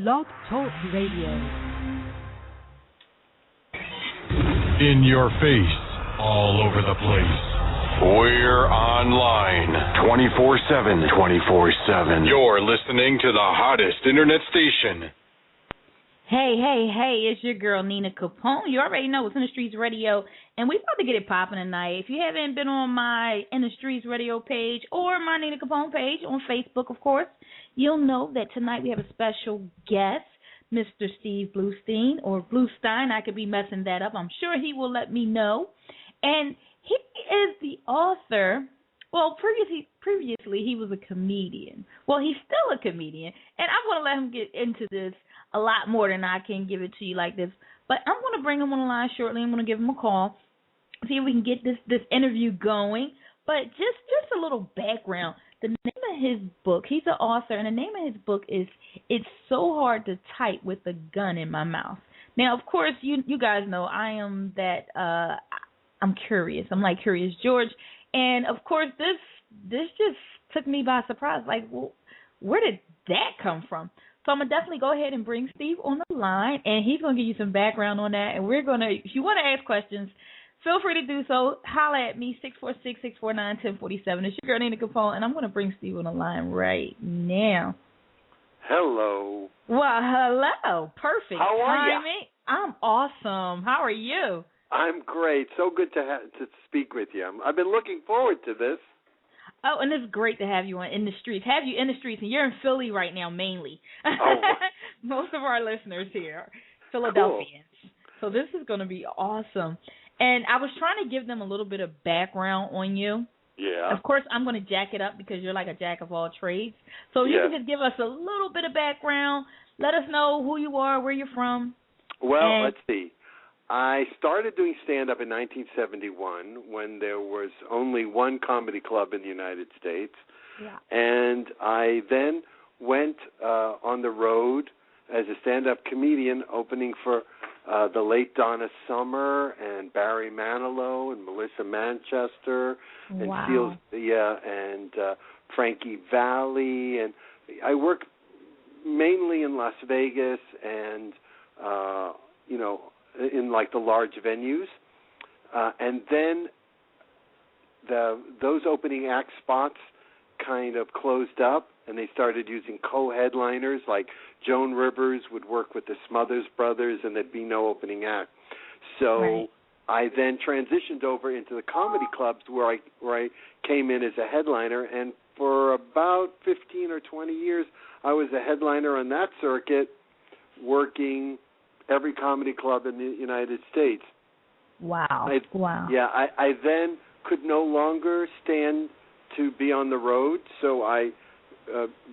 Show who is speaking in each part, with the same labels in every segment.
Speaker 1: Blog Talk Radio.
Speaker 2: In your face, all over the place. We're online 24/7. 24/7. You're listening to the hottest internet station.
Speaker 3: Hey, it's your girl, Nina Capone. You already know it's In the Streets Radio, and we about to get it popping tonight. If you haven't been on my In the Streets Radio page or my Nina Capone page on Facebook, of course, you'll know that tonight we have a special guest, Mr. Steve Bluestein, or Bluestein. I could be messing that up. I'm sure he will let me know. And he is the author. Well, previously he was a comedian. Well, he's still a comedian, and I'm going to let him get into this a lot more than I can give it to you like this. But I'm going to bring him on the line shortly. I'm going to give him a call, see if we can get this interview going. But just a little background. The name of his book, he's an author, and the name of his book is It's So Hard to Type with a Gun in My Mouth. Now, of course, you guys know I am that, I'm curious. I'm like Curious George. And, of course, this just took me by surprise. Like, well, where did that come from? So I'm going to definitely go ahead and bring Steve on the line, and he's going to give you some background on that. And we're going to, if you want to ask questions, feel free to do so. Holla at me, 646-649-1047. It's your girl, Nina Capone, and I'm going to bring Steve on the line right now.
Speaker 4: Hello.
Speaker 3: Well, hello. Perfect.
Speaker 4: How are you?
Speaker 3: I'm awesome. How are you?
Speaker 4: I'm great. So good to speak with you. I've been looking forward to this.
Speaker 3: Oh, and it's great to have you In the Streets. Have you in the streets, and you're in Philly right now mainly.
Speaker 4: Oh.
Speaker 3: Most of our listeners here are Philadelphians. Cool. So this is going to be awesome. And I was trying to give them a little bit of background on you.
Speaker 4: Yeah.
Speaker 3: Of course, I'm going to jack it up because you're like a jack of all trades. So you can just give us a little bit of background. Let us know who you are, where you're from.
Speaker 4: Well, let's see. I started doing stand-up in 1971 when there was only one comedy club in the United States.
Speaker 3: Yeah. And
Speaker 4: I then went on the road as a stand-up comedian, opening for the late Donna Summer and Barry Manilow and Melissa Manchester and and Frankie Valli. And I worked mainly in Las Vegas and, in like the large venues, and then those opening act spots kind of closed up, and they started using co-headliners. Like Joan Rivers would work with the Smothers Brothers, and there'd be no opening act. So I then transitioned over into the comedy clubs where I came in as a headliner, and for about 15 or 20 years, I was a headliner on that circuit, working every comedy club in the United States.
Speaker 3: Wow.
Speaker 4: Yeah, I then could no longer stand to be on the road, so I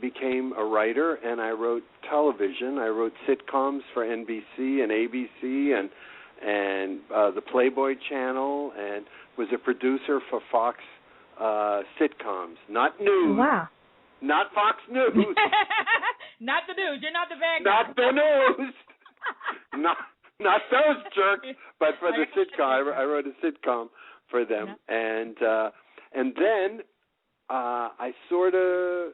Speaker 4: became a writer, and I wrote television. I wrote sitcoms for NBC and ABC and the Playboy Channel, and was a producer for Fox sitcoms. Not news.
Speaker 3: Wow.
Speaker 4: Not Fox News.
Speaker 3: Not the news. You're not the bad guy.
Speaker 4: Not the news. not those jerks, but for the sitcom. I wrote a sitcom for them, and then I sort of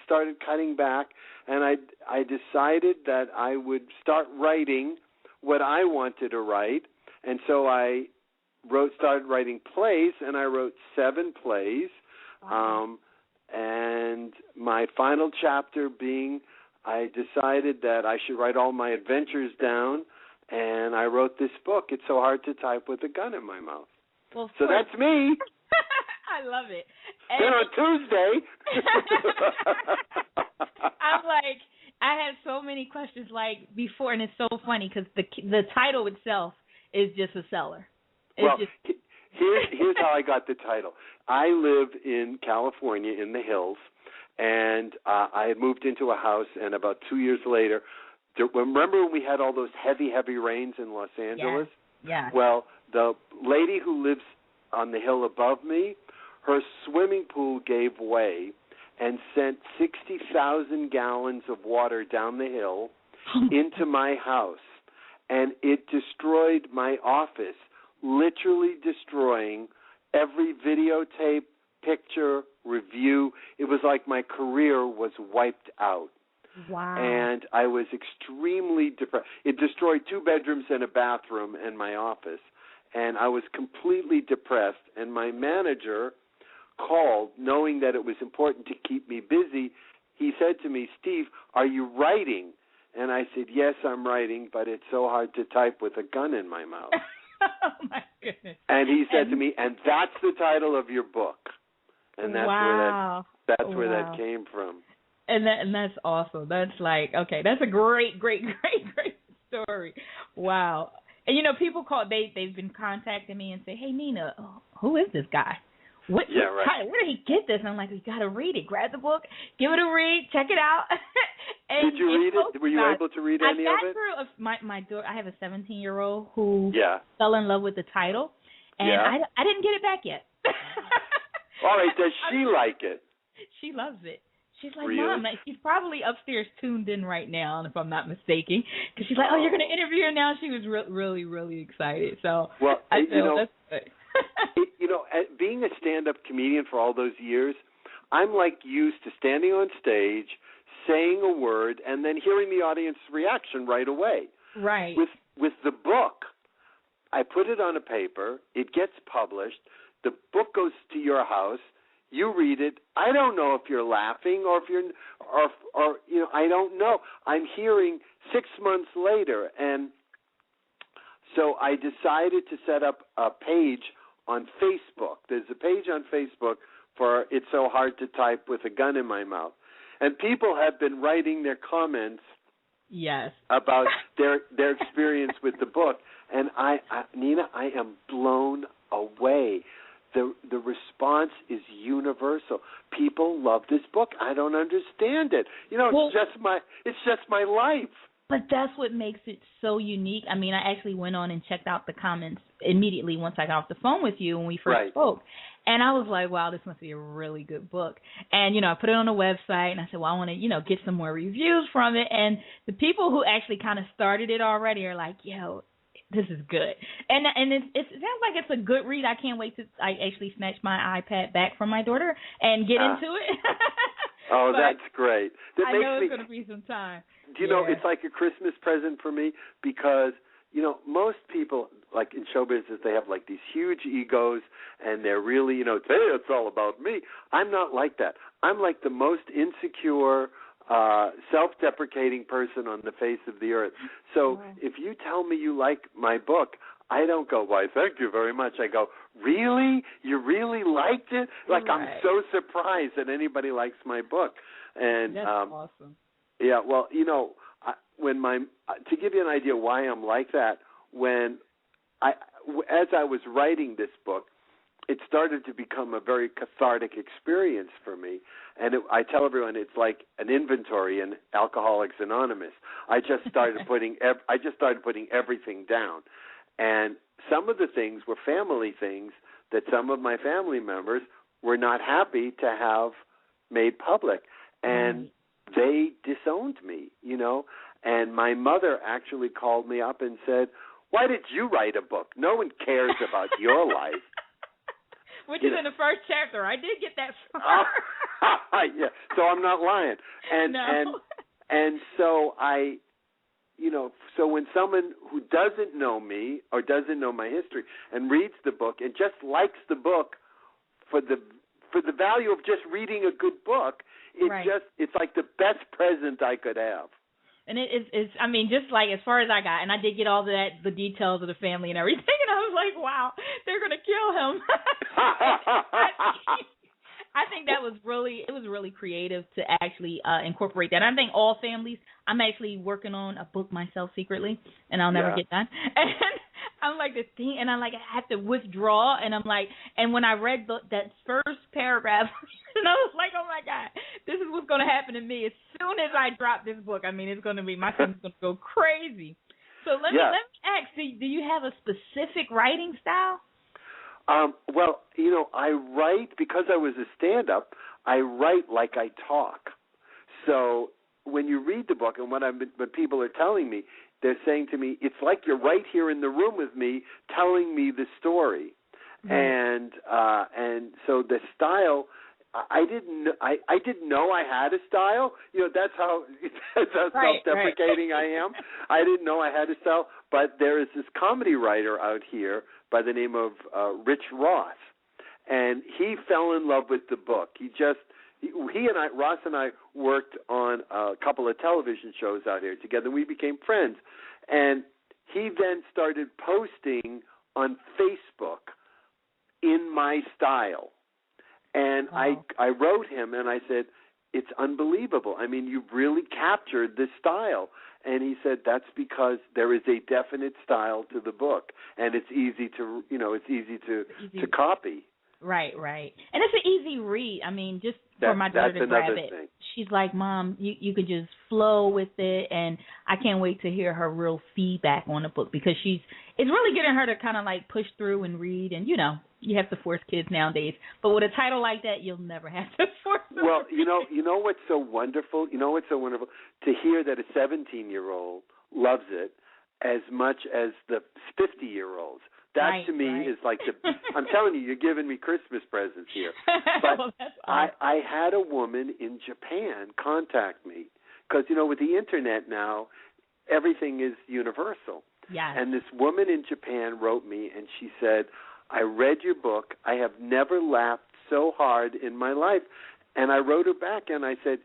Speaker 4: started cutting back, and I decided that I would start writing what I wanted to write, and so I started writing plays, and I wrote 7 plays, and my final chapter being, I decided that I should write all my adventures down, and I wrote this book, It's So Hard to Type with a Gun in My Mouth.
Speaker 3: Well,
Speaker 4: so that's me.
Speaker 3: I love it.
Speaker 4: And then on Tuesday.
Speaker 3: I'm like, I had so many questions like before, and it's so funny because the title itself is just a seller.
Speaker 4: Here's how I got the title. I live in California in the hills, and I had moved into a house, and about 2 years later, remember when we had all those heavy rains in Los Angeles?
Speaker 3: Yeah.
Speaker 4: Well, the lady who lives on the hill above me, her swimming pool gave way and sent 60,000 gallons of water down the hill into my house, and it destroyed my office, literally destroying every videotape, picture, review. It was like my career was wiped out.
Speaker 3: Wow.
Speaker 4: And I was extremely depressed. It destroyed 2 bedrooms and a bathroom and my office. And I was completely depressed. And my manager called, knowing that it was important to keep me busy. He said to me, Steve, are you writing? And I said, yes, I'm writing, but it's so hard to type with a gun in my mouth.
Speaker 3: Oh, my goodness.
Speaker 4: And he said to me, and that's the title of your book. And that's where that came from.
Speaker 3: And that's awesome. That's like, okay, that's a great story. Wow. And, people they've been contacting me and say, hey, Nina, who is this guy? Where did he get this? And I'm like, you got to read it. Grab the book, give it a read, check it out.
Speaker 4: Did you read it? Were you able to read any of it?
Speaker 3: I got through my daughter. I have a 17-year-old who fell in love with the title, and I didn't get it back yet.
Speaker 4: All right, does she like it?
Speaker 3: She loves it. She's like,
Speaker 4: really?
Speaker 3: Mom, she's probably upstairs tuned in right now, if I'm not mistaken, because she's like, oh, you're going to interview her now? She was really, really excited. So I feel that's good.
Speaker 4: Being a stand-up comedian for all those years, I'm like used to standing on stage, saying a word, and then hearing the audience's reaction right away.
Speaker 3: Right.
Speaker 4: With the book, I put it on a paper, it gets published, the book goes to your house, you read it. I don't know if you're laughing or if you're, or I don't know. I'm hearing 6 months later, and so I decided to set up a page on Facebook. There's a page on Facebook for It's So Hard to Type with a Gun in My Mouth. And people have been writing their comments about their experience with the book. And Nina, I am blown away. The response is universal. People love this book. I don't understand it. It's just my life.
Speaker 3: But that's what makes it so unique. I mean, I actually went on and checked out the comments immediately once I got off the phone with you when we first spoke. And I was like, wow, this must be a really good book. And, I put it on the website, and I said, well, I want to, get some more reviews from it. And the people who actually kind of started it already are like, yo, this is good. And it sounds like it's a good read. I can't wait to I actually snatch my iPad back from my daughter and get into it.
Speaker 4: Oh, that's great.
Speaker 3: I know it's going to be some time.
Speaker 4: Do you know, it's like a Christmas present for me because, most people, like in show business, they have like these huge egos and they're really, hey, it's all about me. I'm not like that. I'm like the most insecure, self-deprecating person on the face of the earth. So if you tell me you like my book, I don't go, why, thank you very much. I go, really? You really liked it? Like, I'm so surprised that anybody likes my book. And
Speaker 3: that's awesome.
Speaker 4: Yeah, well, to give you an idea why I'm like that, as I was writing this book, it started to become a very cathartic experience for me. And I tell everyone it's like an inventory in Alcoholics Anonymous. I just started putting everything down. And some of the things were family things that some of my family members were not happy to have made public. And they disowned me, And my mother actually called me up and said, why did you write a book? No one cares about your life.
Speaker 3: Which is in the first chapter. I did get that far.
Speaker 4: Yeah, so I'm not lying. And so so when someone who doesn't know me or doesn't know my history and reads the book and just likes the book for the value of just reading a good book, it's like the best present I could have.
Speaker 3: And it's I mean, just like as far as I got, and I did get all the details of the family and everything, and I was like, wow, they're going to kill him. I think it was really creative to actually incorporate that. And I think all families, I'm actually working on a book myself secretly, and I'll never get done. And I'm like the thing, and I have to withdraw, and I'm like, and when I read that first paragraph, and I was like, oh my God, this is what's going to happen to me as soon as I drop this book. I mean, it's going to be, my son's going to go crazy. So let me ask, do you have a specific writing style?
Speaker 4: Well, I write, because I was a stand-up, I write like I talk. So when you read the book, and what people are telling me, they're saying to me, it's like you're right here in the room with me telling me the story. And so the style, I didn't know I had a style. That's how self-deprecating I am. I didn't know I had a style. But there is this comedy writer out here by the name of Rich Ross, and he fell in love with the book. Ross and I worked on a couple of television shows out here together. We became friends, and he then started posting on Facebook in my style. And wow. I wrote him and I said, it's unbelievable. I mean, you've really captured this style. And he said, that's because there is a definite style to the book, and it's easy to copy.
Speaker 3: Right. And it's an easy read. I mean, just for my daughter to grab it.
Speaker 4: Thing.
Speaker 3: She's like, Mom, you could just flow with it, and I can't wait to hear her real feedback on the book, because it's really getting her to kind of like push through and read, and you have to force kids nowadays. But with a title like that, you'll never have to force them.
Speaker 4: Well, you know what's so wonderful? To hear that a 17-year-old loves it as much as the 50-year-olds. That to me is like I'm telling you, you're giving me Christmas presents here. But
Speaker 3: well, that's awesome.
Speaker 4: I had a woman in Japan contact me because, with the Internet now, everything is universal.
Speaker 3: Yes.
Speaker 4: And this woman in Japan wrote me, and she said, I read your book. I have never laughed so hard in my life. And I wrote her back, and I said,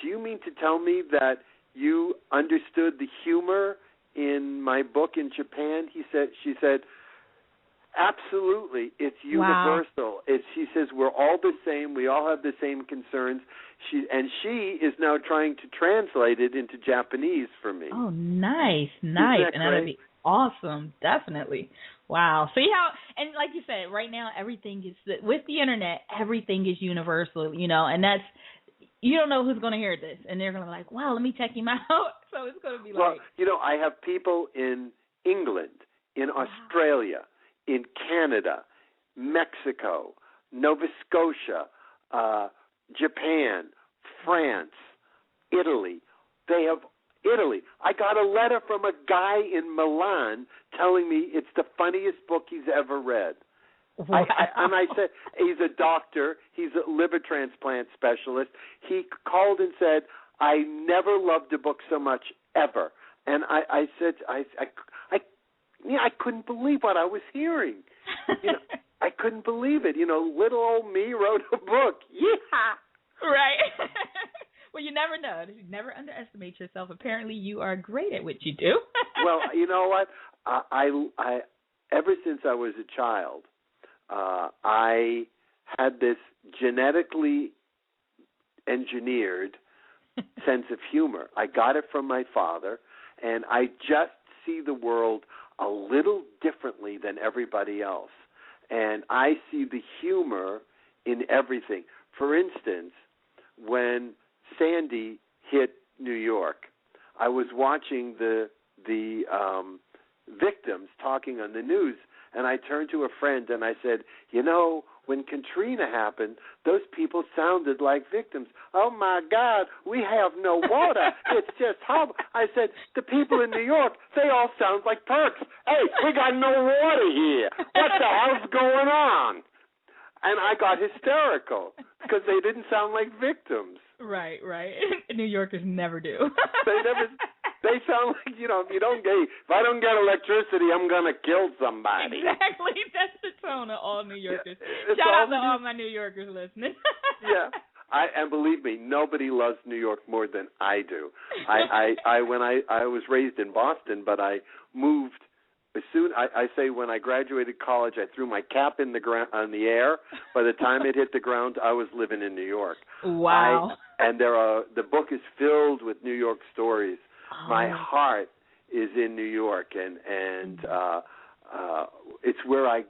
Speaker 4: do you mean to tell me that you understood the humor in my book in Japan? She said, absolutely. It's universal. Wow. She says we're all the same. We all have the same concerns. She is now trying to translate it into Japanese for me.
Speaker 3: Oh, nice. And that would be awesome. Definitely. Wow. See how, and like you said, right now everything is, with the Internet, everything is universal, and that's, you don't know who's going to hear this, and they're going to be like, wow, let me check him out. So it's going to be like.
Speaker 4: Well, I have people in England, in Australia, in Canada, Mexico, Nova Scotia, Japan, France, Italy. Italy. I got a letter from a guy in Milan telling me it's the funniest book he's ever read.
Speaker 3: Wow.
Speaker 4: I said, he's a doctor. He's a liver transplant specialist. He called and said, I never loved a book so much ever. And I said, I couldn't believe what I was hearing. I couldn't believe it. Little old me wrote a book. Yeah.
Speaker 3: Right. Well, you never know. You never underestimate yourself. Apparently, you are great at what you do.
Speaker 4: Well, you know what? I ever since I was a child, I had this genetically engineered sense of humor. I got it from my father, and I just see the world a little differently than everybody else. And I see the humor in everything. For instance, when Sandy hit New York, I was watching the victims talking on the news, and I turned to a friend and I said, when Katrina happened, those people sounded like victims. Oh, my God, we have no water. It's just horrible. I said, the people in New York, they all sound like perks. Hey, we got no water here. What the hell's going on? And I got hysterical because they didn't sound like victims.
Speaker 3: Right. New Yorkers never do.
Speaker 4: They sound like, if I don't get electricity, I'm going to kill somebody.
Speaker 3: Exactly. That's the tone of all New Yorkers. Shout out to all my New Yorkers listening.
Speaker 4: Yeah. And believe me, nobody loves New York more than I do. I was raised in Boston, but I moved when I graduated college, I threw my cap in the ground on the air. By the time it hit the ground, I was living in New York.
Speaker 3: Wow.
Speaker 4: And the book is filled with New York stories. Oh. My heart is in New York, and it's where I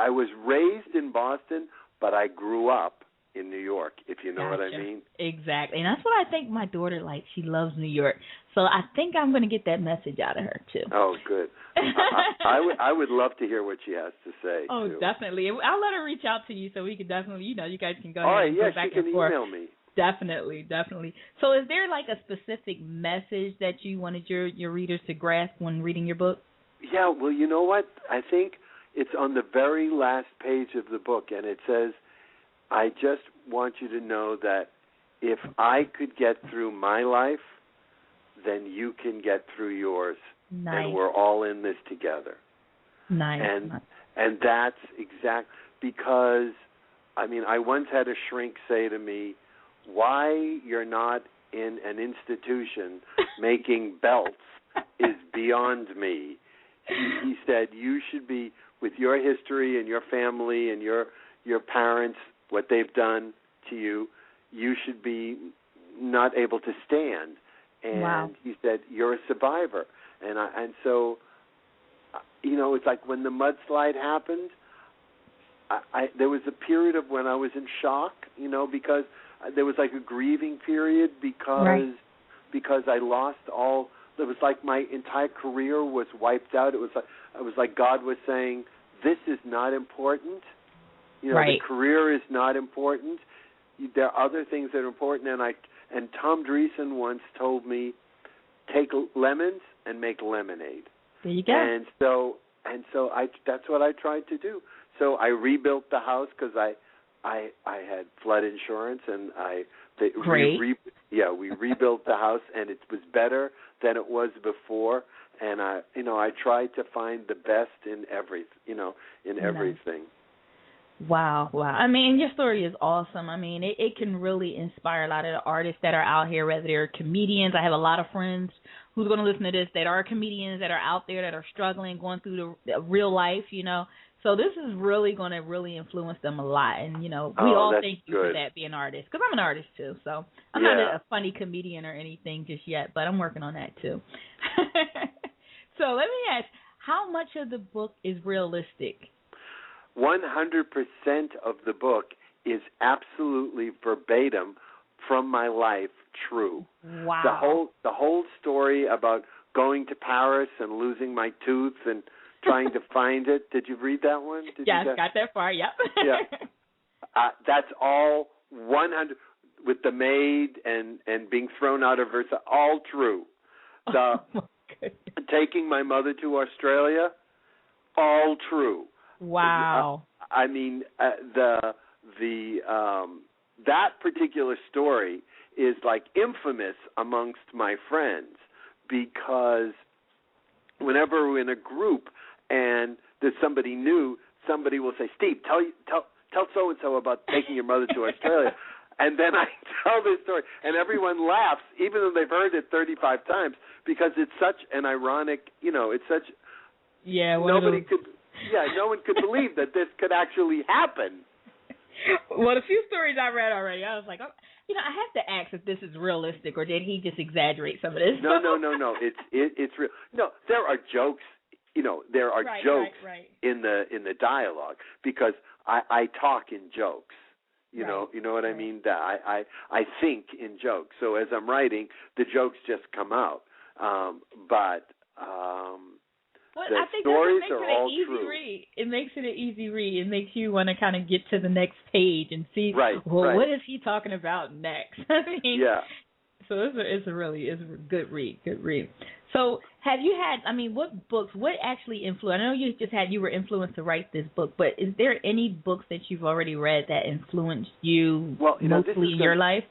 Speaker 4: was raised in Boston, but I grew up in New York, if you know what I mean.
Speaker 3: Exactly. And that's what I think my daughter likes. She loves New York. So I think I'm going to get that message out of her, too.
Speaker 4: Oh, good. I would love to hear what she has to say,
Speaker 3: Oh,
Speaker 4: too.
Speaker 3: Definitely. I'll let her reach out to you so we could definitely, you guys can go
Speaker 4: ahead
Speaker 3: and go back and forth.
Speaker 4: Email me.
Speaker 3: Definitely. So is there like a specific message that you wanted your readers to grasp when reading your book?
Speaker 4: Yeah, well, you know what? I think it's on the very last page of the book, and it says, I just want you to know that if I could get through my life, then you can get through yours.
Speaker 3: Nice.
Speaker 4: And we're all in this together.
Speaker 3: Nice.
Speaker 4: And that's because, I mean, I once had a shrink say to me, why you're not in an institution making belts is beyond me. He said, you should be, with your history and your family and your parents, what they've done to you, you should be not able to stand. And
Speaker 3: wow.
Speaker 4: He said, you're a survivor. And so, you know, it's like when the mudslide happened, there was a period of when I was in shock, you know, because there was like a grieving period because I lost all. It was like my entire career was wiped out. It was like God was saying, this is not important. You know, the career is not important. There are other things that are important. And Tom Dreesen once told me, take lemons and make lemonade.
Speaker 3: There you go.
Speaker 4: And so that's what I tried to do. So I rebuilt the house because I had flood insurance, and we rebuilt the house, and it was better than it was before. And I tried to find the best in everything.
Speaker 3: Wow. I mean, your story is awesome. I mean, it can really inspire a lot of the artists that are out here, whether they're comedians. I have a lot of friends who's going to listen to this that are comedians that are out there that are struggling, going through the real life, you know. So this is really going to really influence them a lot. And, you know, we all thank you for that, being an artist, because I'm an artist too. So I'm not a funny comedian or anything just yet, but I'm working on that too. So let me ask, how much of the book is realistic?
Speaker 4: 100% of the book is absolutely verbatim from my life true.
Speaker 3: Wow.
Speaker 4: The whole story about going to Paris and losing my tooth and trying to find it. Did you read that one?
Speaker 3: Yes, got that far, yep.
Speaker 4: Yeah. That's all 100, with the maid and being thrown out of Versailles, all true. Taking my mother to Australia, all true.
Speaker 3: Wow.
Speaker 4: I mean, that particular story is like infamous amongst my friends, because whenever we're in a group and there's somebody new, somebody will say, Steve, tell so-and-so about taking your mother to Australia. And then I tell this story, and everyone laughs, even though they've heard it 35 times, because it's such an ironic, you know, it's such...
Speaker 3: Yeah,
Speaker 4: no one could believe that this could actually happen.
Speaker 3: Well, the few stories I read already, I was like, you know, I have to ask if this is realistic, or did he just exaggerate some of this?
Speaker 4: No. It's real. No, there are jokes. You know, there are jokes in the dialogue, because I talk in jokes. You know what I mean? That I think in jokes. So as I'm writing, the jokes just come out.
Speaker 3: Well,
Speaker 4: the
Speaker 3: I think
Speaker 4: stories
Speaker 3: that
Speaker 4: are all true.
Speaker 3: Read. It makes it an easy read. It makes you want to kind of get to the next page and see, what is he talking about next? I mean, so it's a good read. Good read. So have you had, what actually influenced, I know you were influenced to write this book, but is there any books that you've already read that influenced you mostly in your life?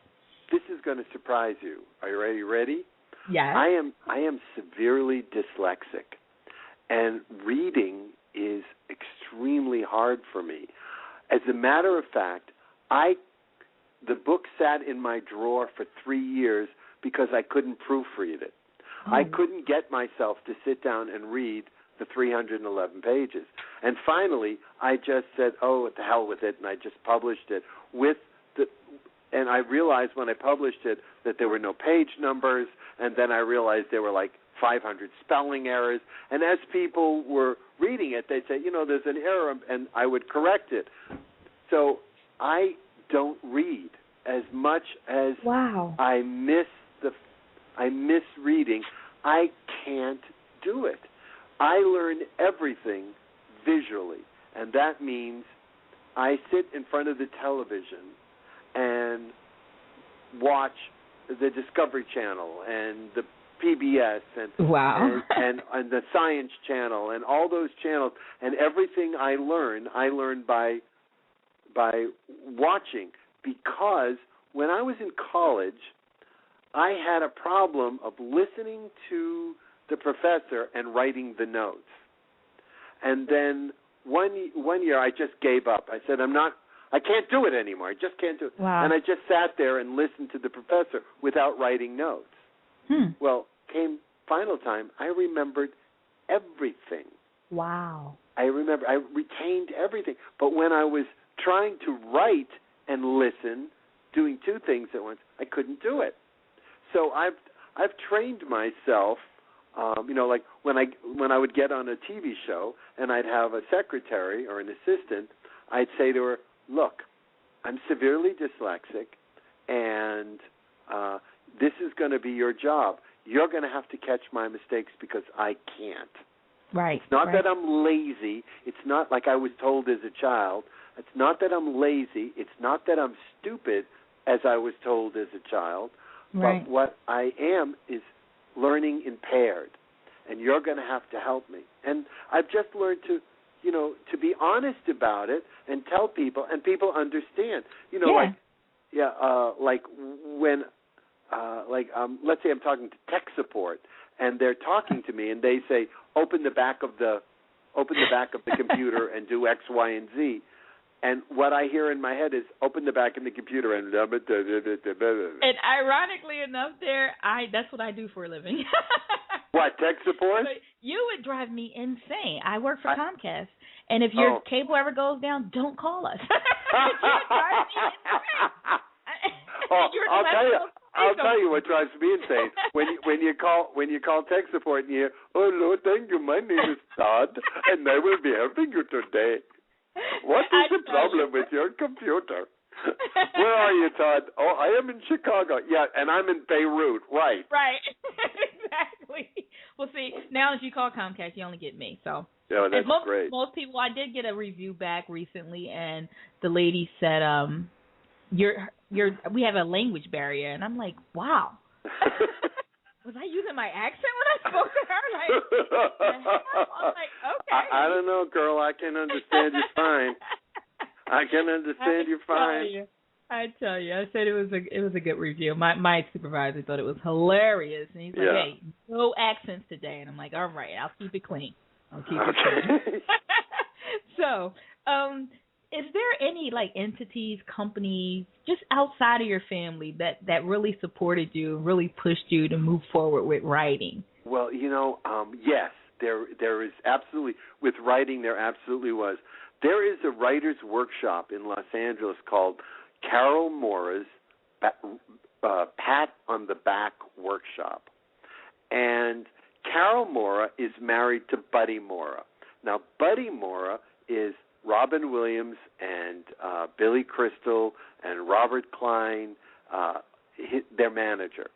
Speaker 4: This is going to surprise you. Are you ready?
Speaker 3: Yeah.
Speaker 4: I am severely dyslexic. And reading is extremely hard for me. As a matter of fact, the book sat in my drawer for 3 years because I couldn't proofread it. I couldn't get myself to sit down and read the 311 pages. And finally, I just said, what the hell with it, and I just published it. And I realized when I published it that there were no page numbers, and then I realized there were like 500 spelling errors. And as people were reading it, they'd say, there's an error, and I would correct it. So I don't read as much as I miss reading. I can't do it. I learn everything visually, and that means I sit in front of the television and watch the Discovery Channel and the PBS and the Science Channel and all those channels, and everything I learn by watching, because when I was in college, I had a problem of listening to the professor and writing the notes. And then one year I just gave up. I said, I can't do it anymore. I just can't do it.
Speaker 3: Wow.
Speaker 4: And I just sat there and listened to the professor without writing notes. Well, came final time, I remembered everything.
Speaker 3: Wow.
Speaker 4: I retained everything. But when I was trying to write and listen, doing two things at once, I couldn't do it. So I've trained myself, like when I would get on a TV show and I'd have a secretary or an assistant, I'd say to her, look, I'm severely dyslexic, and this is going to be your job. You're going to have to catch my mistakes because I can't.
Speaker 3: Right.
Speaker 4: It's not that I'm lazy. It's not like I was told as a child. It's not that I'm lazy. It's not that I'm stupid, as I was told as a child.
Speaker 3: Right.
Speaker 4: But what I am is learning impaired, and you're going to have to help me. And I've just learned to be honest about it and tell people, and people understand. Like when, let's say I'm talking to tech support, and they're talking to me, and they say, open the back of the computer and do X, Y, and Z. And what I hear in my head is, open the back of the computer and... And
Speaker 3: ironically enough, that's what I do for a living.
Speaker 4: What, tech support?
Speaker 3: But you would drive me insane. I work for Comcast. And if your cable ever goes down, don't call us. You would drive me insane.
Speaker 4: I'll tell you what drives me insane. When you call tech support and you hear, oh, no, thank you, my name is Todd, and I will be helping you today. What is the problem with your computer? Where are you, Todd? Oh, I am in Chicago. Yeah, and I'm in Beirut. Right.
Speaker 3: Right. Exactly. Well, see, now if you call Comcast, you only get me. So.
Speaker 4: Yeah, that's great.
Speaker 3: Most people, I did get a review back recently, and the lady said, we have a language barrier, and I'm like, wow. Was I using my accent when I spoke to her? I'm like, okay.
Speaker 4: I don't know, girl. I can understand you fine. I can understand you fine.
Speaker 3: I tell you, I said it was a good review. My supervisor thought it was hilarious, and he's like, hey, no accents today, and I'm like, all right, I'll keep it clean. So, is there any entities, companies, just outside of your family that really supported you, really pushed you to move forward with writing?
Speaker 4: Well, yes, there is absolutely, with writing there absolutely was. There is a writer's workshop in Los Angeles called Carol Mora's Pat on the Back Workshop. And Carol Mora is married to Buddy Mora. Now, Buddy Mora is Robin Williams and Billy Crystal and Robert Klein, their manager.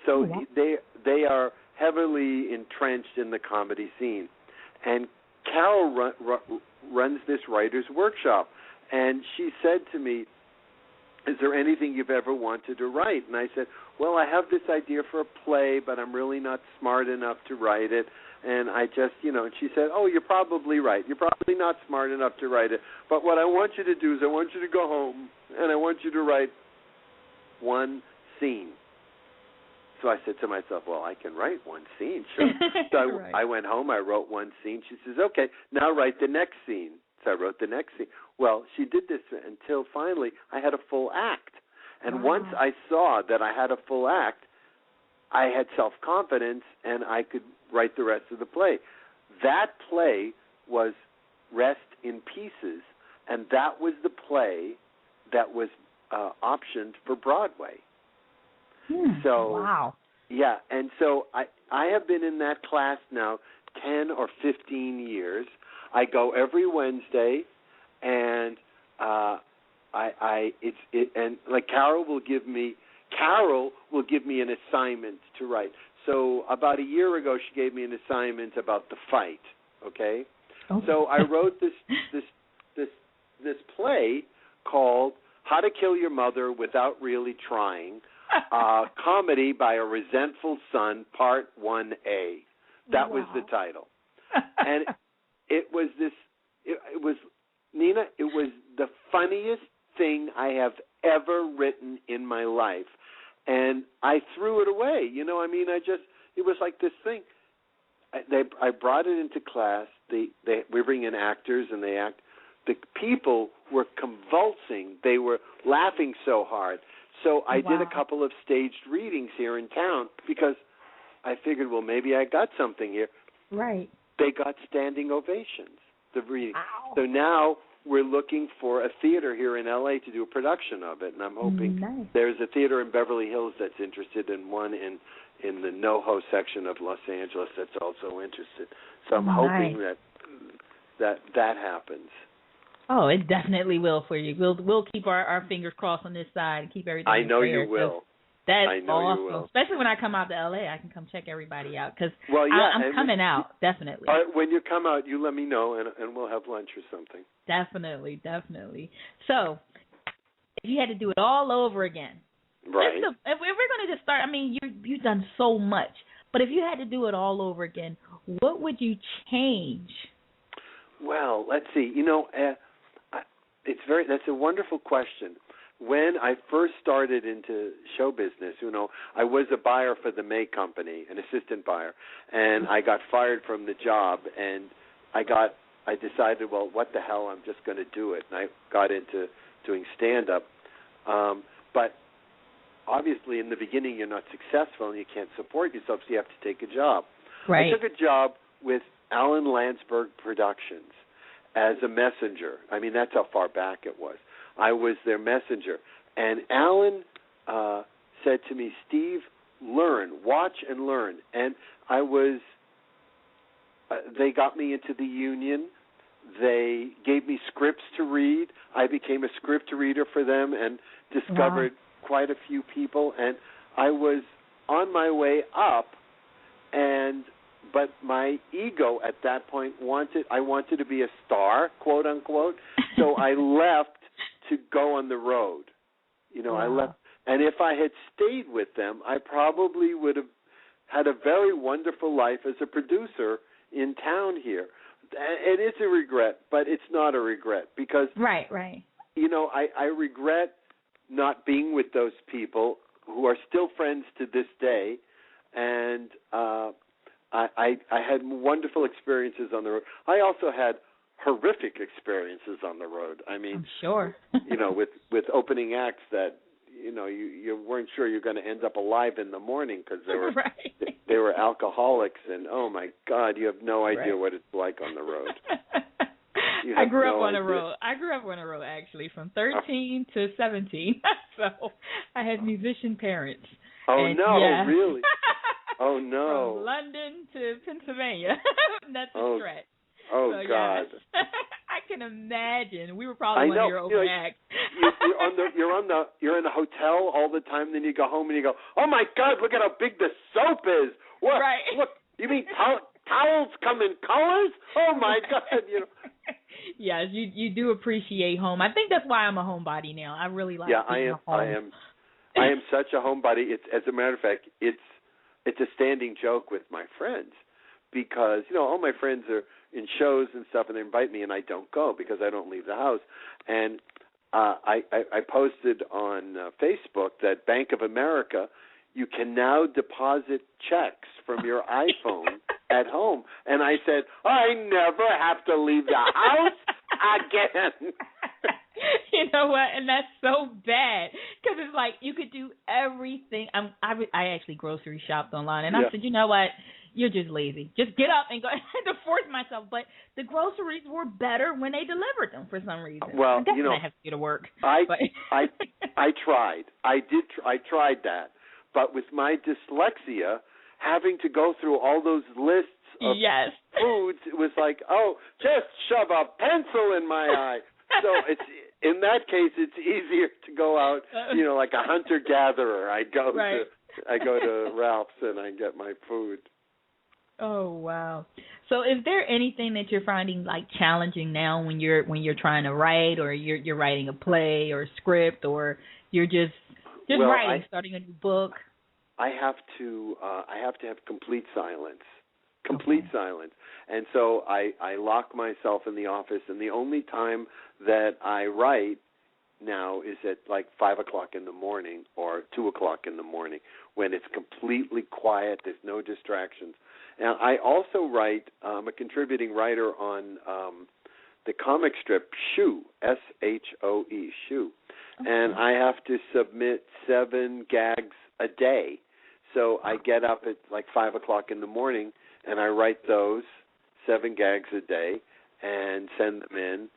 Speaker 4: So they are heavily entrenched in the comedy scene. And Carol runs this writer's workshop. And she said to me, is there anything you've ever wanted to write? And I said, well, I have this idea for a play, but I'm really not smart enough to write it. And I just, and she said, oh, you're probably right. You're probably not smart enough to write it. But what I want you to do is I want you to go home, and I want you to write one scene. So I said to myself, well, I can write one scene, sure. So I went home, I wrote one scene. She says, okay, now write the next scene. So I wrote the next scene. Well, she did this until finally I had a full act. And once I saw that I had a full act, I had self-confidence, and I could write the rest of the play. That play was Rest in Pieces, and that was the play that was optioned for Broadway. Yeah, and so I have been in that class now 10 or 15 years. I go every Wednesday, and Carol will give me an assignment to write. So about a year ago, she gave me an assignment about the fight. Okay, so I wrote this play called How to Kill Your Mother Without Really Trying, comedy by a resentful son, Part 1A. That was the title, and it was Nina, it was the funniest thing I have ever written in my life. And I threw it away. You know, I mean, it was like this thing. I brought it into class. We bring in actors and they act. The people were convulsing. They were laughing so hard. So I did a couple of staged readings here in town because I figured, well, maybe I got something here.
Speaker 3: Right.
Speaker 4: They got standing ovations, the reading.
Speaker 3: Wow.
Speaker 4: So now we're looking for a theater here in L.A. to do a production of it, and I'm hoping there's a theater in Beverly Hills that's interested and one in the NoHo section of Los Angeles that's also interested. So I'm hoping that happens.
Speaker 3: Oh, it definitely will for you. We'll keep our fingers crossed on this side and keep everything.
Speaker 4: I know you will.
Speaker 3: That's
Speaker 4: awesome.
Speaker 3: You will. Especially when I come out to L.A., I can come check everybody out because I'm coming out, definitely.
Speaker 4: When you come out, you let me know, and we'll have lunch or something.
Speaker 3: Definitely. So, if you had to do it all over again,
Speaker 4: right?
Speaker 3: If we're going to just start, I mean, you've done so much, but if you had to do it all over again, what would you change?
Speaker 4: Well, let's see. You know, that's a wonderful question. When I first started into show business, you know, I was a buyer for the May Company, an assistant buyer, and I got fired from the job, and I decided, well, what the hell, I'm just going to do it, and I got into doing stand-up. But obviously, in the beginning, you're not successful, and you can't support yourself, so you have to take a job.
Speaker 3: Right.
Speaker 4: I took a job with Alan Landsberg Productions as a messenger. I mean, that's how far back it was. I was their messenger. And Alan said to me, Steve, watch and learn. And they got me into the union. They gave me scripts to read. I became a script reader for them and discovered quite a few people. And I was on my way up, but my ego at that point I wanted to be a star, quote unquote. So I left to go on the road. You know, I left. And if I had stayed with them, I probably would have had a very wonderful life as a producer in town here. It is a regret, but it's not a regret because,
Speaker 3: right.
Speaker 4: You know, I regret not being with those people who are still friends to this day, and I had wonderful experiences on the road. I also had horrific experiences on the road. I mean,
Speaker 3: I'm sure.
Speaker 4: You know, with opening acts that, you know, you weren't sure you're going to end up alive in the morning because they were alcoholics, and oh my God, you have no idea what it's like on the road.
Speaker 3: I grew up on the road. I grew up on the road actually, from 13 to 17. So I had musician parents.
Speaker 4: Oh,
Speaker 3: and,
Speaker 4: no,
Speaker 3: yeah.
Speaker 4: Really? Oh no.
Speaker 3: From London to Pennsylvania. That's a stretch.
Speaker 4: Oh,
Speaker 3: so,
Speaker 4: God.
Speaker 3: Yeah. I can imagine. We were probably one of your open acts.
Speaker 4: You're in a hotel all the time, then you go home and you go, oh, my God, look at how big the soap is. What?
Speaker 3: Right.
Speaker 4: Look, you mean towels come in colors? Oh, my God. You know.
Speaker 3: Yes, you do appreciate home. I think that's why I'm a homebody now. I really like being home.
Speaker 4: I am such a homebody. As a matter of fact, it's a standing joke with my friends because, you know, all my friends are in shows and stuff, and they invite me, and I don't go because I don't leave the house. And I posted on Facebook that Bank of America, you can now deposit checks from your iPhone at home. And I said, I never have to leave the house again.
Speaker 3: You know what? And that's so bad because it's like you could do everything. I actually grocery shopped online, and I said, you know what? You're just lazy. Just get up and go. I had to force myself. But the groceries were better when they delivered them for some reason.
Speaker 4: Well,
Speaker 3: you know, I have to get to work.
Speaker 4: I tried. I tried that. But with my dyslexia, having to go through all those lists of foods, it was like, oh, just shove a pencil in my eye. So in that case, it's easier to go out, you know, like a hunter-gatherer. I go to Ralph's and I get my food.
Speaker 3: Oh, wow. So is there anything that you're finding like challenging now when you're trying to write, or you're writing a play or a script, or you're just writing, starting a new book?
Speaker 4: I have to have complete silence. complete silence. And so I lock myself in the office, and the only time that I write now is at like 5 o'clock in the morning or 2 o'clock in the morning, when it's completely quiet, there's no distractions. And I also write, I'm a contributing writer on the comic strip Shoe, S-H-O-E, Shoe. Okay. And I have to submit 7 gags a day. So I get up at like 5 o'clock in the morning, and I write those 7 gags a day and send them in.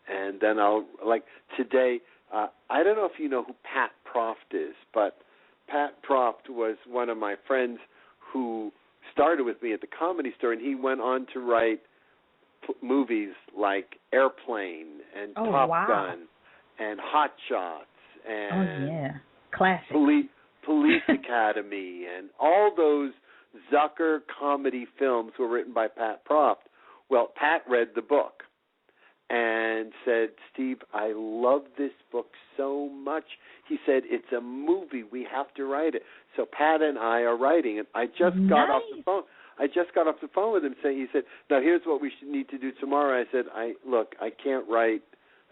Speaker 4: And then I'll, like today, I don't know if you know who Pat Proft is, but Pat Proft was one of my friends who started with me at the Comedy Store, and he went on to write movies like Airplane and Top Gun and Hot Shots and
Speaker 3: classic
Speaker 4: Police Academy, and all those Zucker comedy films were written by Pat Proft. Well, Pat read the book and said, Steve, I love this book so much. He said, it's a movie. We have to write it. So Pat and I are writing it. I just got off the phone. I just got off the phone with him saying, he said, now here's what we need to do tomorrow. I said, look, I can't write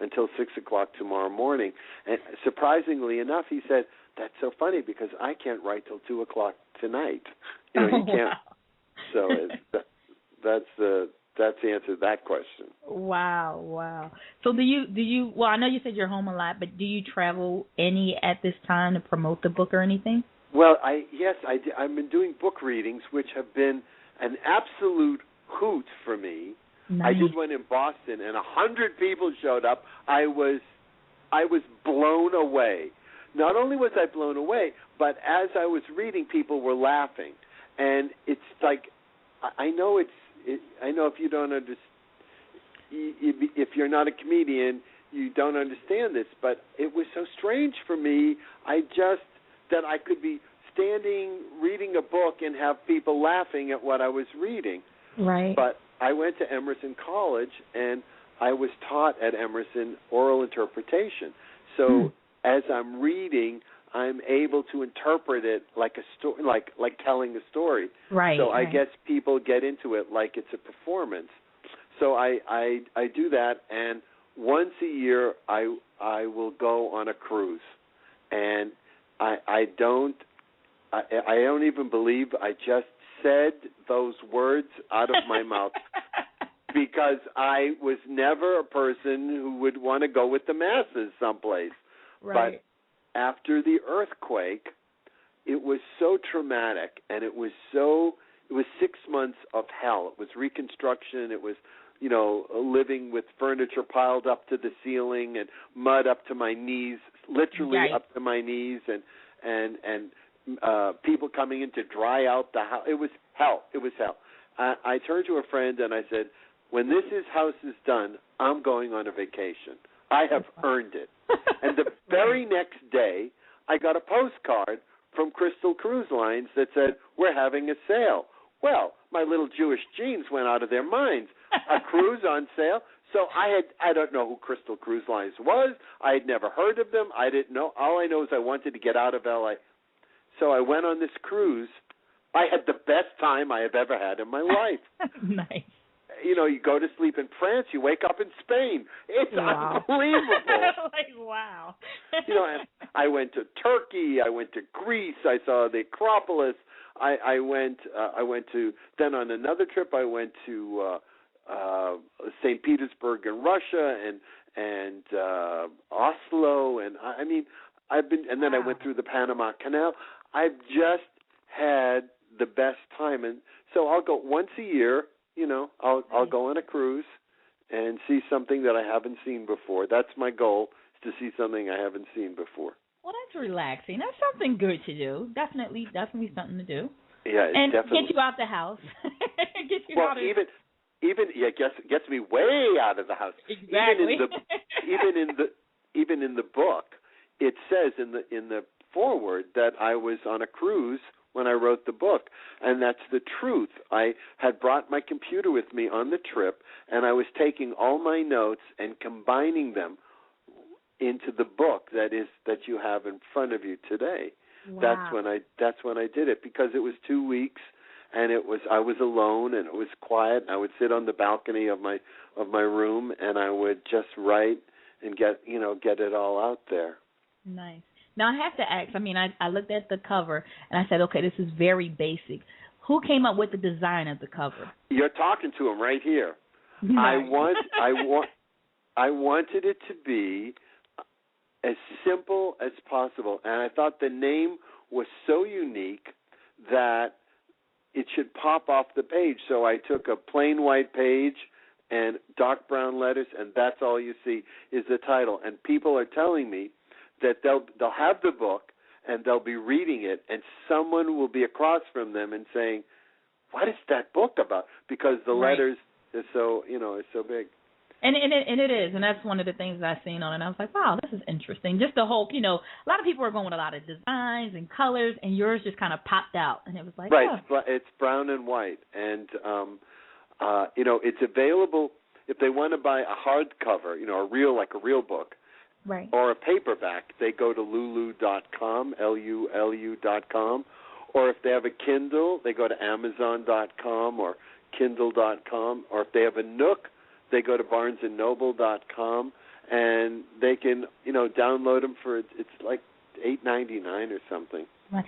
Speaker 4: until 6 o'clock tomorrow morning. And surprisingly enough, he said, that's so funny because I can't write till 2 o'clock tonight. You know, you can't. So that's the answer to that question.
Speaker 3: Wow. So do you? Well, I know you said you're home a lot, but do you travel any at this time to promote the book or anything?
Speaker 4: Well, I've been doing book readings, which have been an absolute hoot for me.
Speaker 3: Nice.
Speaker 4: I did one in Boston, and 100 people showed up. I was blown away. Not only was I blown away, but as I was reading, people were laughing, and it's like I know if you don't understand, if you're not a comedian, you don't understand this, but it was so strange for me. That I could be standing reading a book and have people laughing at what I was reading.
Speaker 3: Right.
Speaker 4: But I went to Emerson College, and I was taught at Emerson oral interpretation. So as I'm reading, I'm able to interpret it like a story, like telling a story.
Speaker 3: Right.
Speaker 4: So I guess people get into it like it's a performance. So I do that, and once a year I will go on a cruise, and I don't even believe I just said those words out of my mouth, because I was never a person who would want to go with the masses someplace.
Speaker 3: Right.
Speaker 4: But after the earthquake, it was so traumatic, and it was 6 months of hell. It was reconstruction. It was, living with furniture piled up to the ceiling and mud up to my knees, literally up to my knees, and people coming in to dry out the house. It was hell. I turned to a friend and I said, when this house is done, I'm going on a vacation. I have earned it. And the very next day, I got a postcard from Crystal Cruise Lines that said, we're having a sale. Well, my little Jewish genes went out of their minds. A cruise on sale. So I don't know who Crystal Cruise Lines was. I had never heard of them. I didn't know. All I know is I wanted to get out of L.A. So I went on this cruise. I had the best time I have ever had in my life.
Speaker 3: Nice.
Speaker 4: You go to sleep in France, you wake up in Spain. It's unbelievable.
Speaker 3: Wow.
Speaker 4: I went to Turkey. I went to Greece. I saw the Acropolis. I went to, then on another trip, I went to St. Petersburg in Russia and Oslo, and then I went through the Panama Canal. I've just had the best time, and so I'll go once a year. I'll go on a cruise and see something that I haven't seen before. That's my goal, is to see something I haven't seen before.
Speaker 3: Well, that's relaxing. That's something good to do. Definitely something to do.
Speaker 4: Yeah,
Speaker 3: and
Speaker 4: definitely.
Speaker 3: Get you out the house.
Speaker 4: Gets me way out of the house.
Speaker 3: Exactly.
Speaker 4: Even in the book, it says in the foreword that I was on a cruise when I wrote the book, and that's the truth. I had brought my computer with me on the trip, and I was taking all my notes and combining them into the book that you have in front of you today.
Speaker 3: Wow.
Speaker 4: That's when I did it, because it was 2 weeks, and I was alone, and it was quiet. And I would sit on the balcony of my room, and I would just write and get it all out there.
Speaker 3: Nice. Now, I have to ask, I mean, I looked at the cover, and I said, okay, this is very basic. Who came up with the design of the cover?
Speaker 4: You're talking to him right here.
Speaker 3: Nice.
Speaker 4: I wanted it to be as simple as possible, and I thought the name was so unique that it should pop off the page. So I took a plain white page and dark brown letters, and that's all you see is the title. And people are telling me that they'll have the book and they'll be reading it, and someone will be across from them and saying, "What is that book about?" Because the letters are so big.
Speaker 3: And it is, and that's one of the things I've seen on it. And I was like, wow, this is interesting. Just the whole, a lot of people are going with a lot of designs and colors, and yours just kind of popped out, and it was like,
Speaker 4: right,
Speaker 3: oh.
Speaker 4: It's brown and white, and it's available if they want to buy a hardcover, a real book,
Speaker 3: right,
Speaker 4: or a paperback. They go to lulu.com, LULU.com, or if they have a Kindle, they go to Amazon.com or Kindle.com, or if they have a Nook, they go to BarnesandNoble.com, and they can, download them for it's like $8.99 or something.
Speaker 3: Right.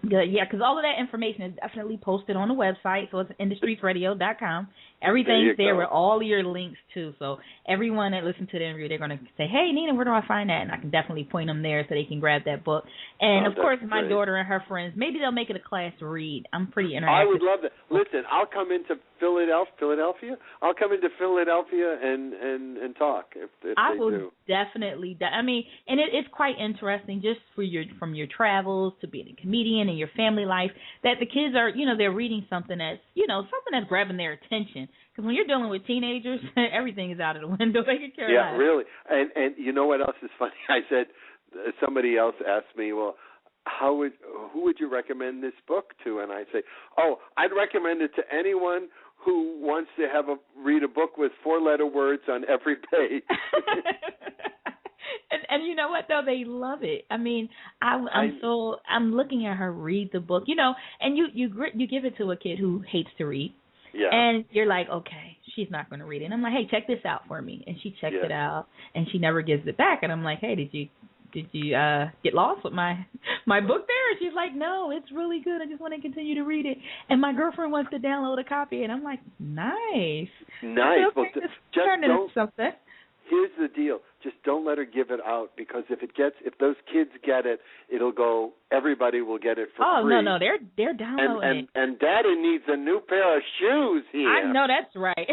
Speaker 3: Good, yeah, because all of that information is definitely posted on the website, so it's InTheStreetsRadio.com. Everything's there with all your links, too. So everyone that listens to the interview, they're going to say, hey, Nina, where do I find that? And I can definitely point them there so they can grab that book. And, of course, my daughter and her friends, maybe they'll make it a class read. I'm pretty interactive.
Speaker 4: I would love that. Listen, I'll come into Philadelphia. I'll come into Philadelphia and talk if
Speaker 3: I
Speaker 4: they
Speaker 3: will
Speaker 4: do.
Speaker 3: Definitely. I mean, and it's quite interesting just from your travels to being a comedian and your family life, that the kids are, they're reading something that's, something that's grabbing their attention. Because when you're dealing with teenagers, everything is out of the window. They can care less.
Speaker 4: Yeah, really. And you know what else is funny? I said, somebody else asked me, well, who would you recommend this book to? And I say, I'd recommend it to anyone who wants to read a book with 4-letter words on every page.
Speaker 3: And you know what though, they love it. I mean, I'm looking at her read the book, and you give it to a kid who hates to read.
Speaker 4: Yeah.
Speaker 3: And you're like, okay, she's not going to read it. And I'm like, hey, check this out for me. And she checks it out, and she never gives it back. And I'm like, hey, did you get lost with my book there? And she's like, no, it's really good. I just want to continue to read it. And my girlfriend wants to download a copy. And I'm like, nice.
Speaker 4: Nice.
Speaker 3: Okay,
Speaker 4: well,
Speaker 3: just turn it into something.
Speaker 4: Here's the deal. Just don't let her give it out, because if those kids get it, it'll go, everybody will get it for free.
Speaker 3: Oh, no, they're downloading it.
Speaker 4: And Daddy needs a new pair of shoes here.
Speaker 3: I know that's right.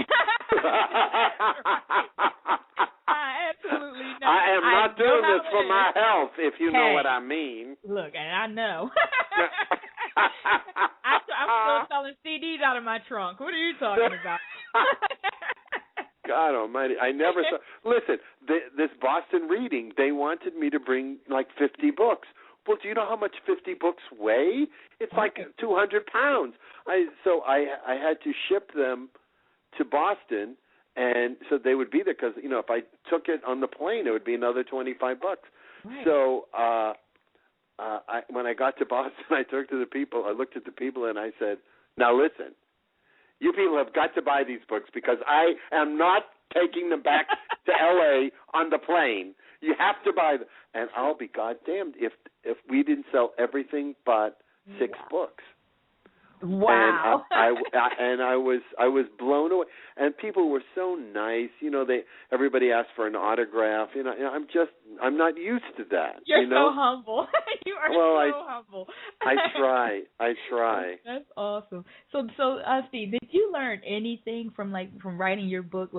Speaker 3: Absolutely not.
Speaker 4: I am not doing this for my health, if you know what I mean.
Speaker 3: Look, and I know. I'm still selling CDs out of my trunk. What are you talking about?
Speaker 4: God almighty, I never saw. Listen, this Boston reading, they wanted me to bring like 50 books. Well, do you know how much 50 books weigh? It's like 200 pounds. So I had to ship them to Boston, and so they would be there because, if I took it on the plane, it would be another $25. Right. So when I got to Boston, I looked at the people, and I said, now listen, you people have got to buy these books because I am not taking them back to L.A. on the plane. You have to buy them. And I'll be goddamned if we didn't sell everything but 6 books.
Speaker 3: Wow.
Speaker 4: And I was blown away. And people were so nice. Everybody asked for an autograph. I'm not used to that.
Speaker 3: You're so humble. You are so humble.
Speaker 4: I try.
Speaker 3: That's awesome. So Steve, did you learn anything from writing your book,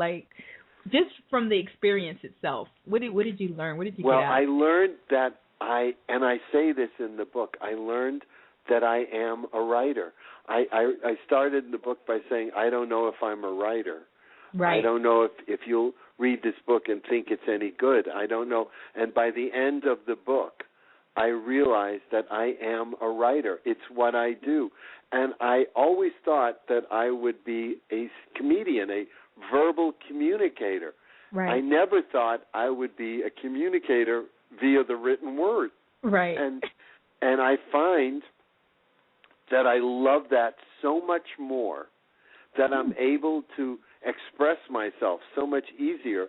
Speaker 3: just from the experience itself? What did you learn? What did you get out?
Speaker 4: Well, I learned that I say this in the book, I learned that I am a writer. I started the book by saying, I don't know if I'm a writer. Right. I don't know if you'll read this book and think it's any good. I don't know. And by the end of the book, I realized that I am a writer. It's what I do. And I always thought that I would be a comedian, a verbal communicator. Right. I never thought I would be a communicator via the written word.
Speaker 3: Right.
Speaker 4: And I find that I love that so much more, that I'm able to express myself so much easier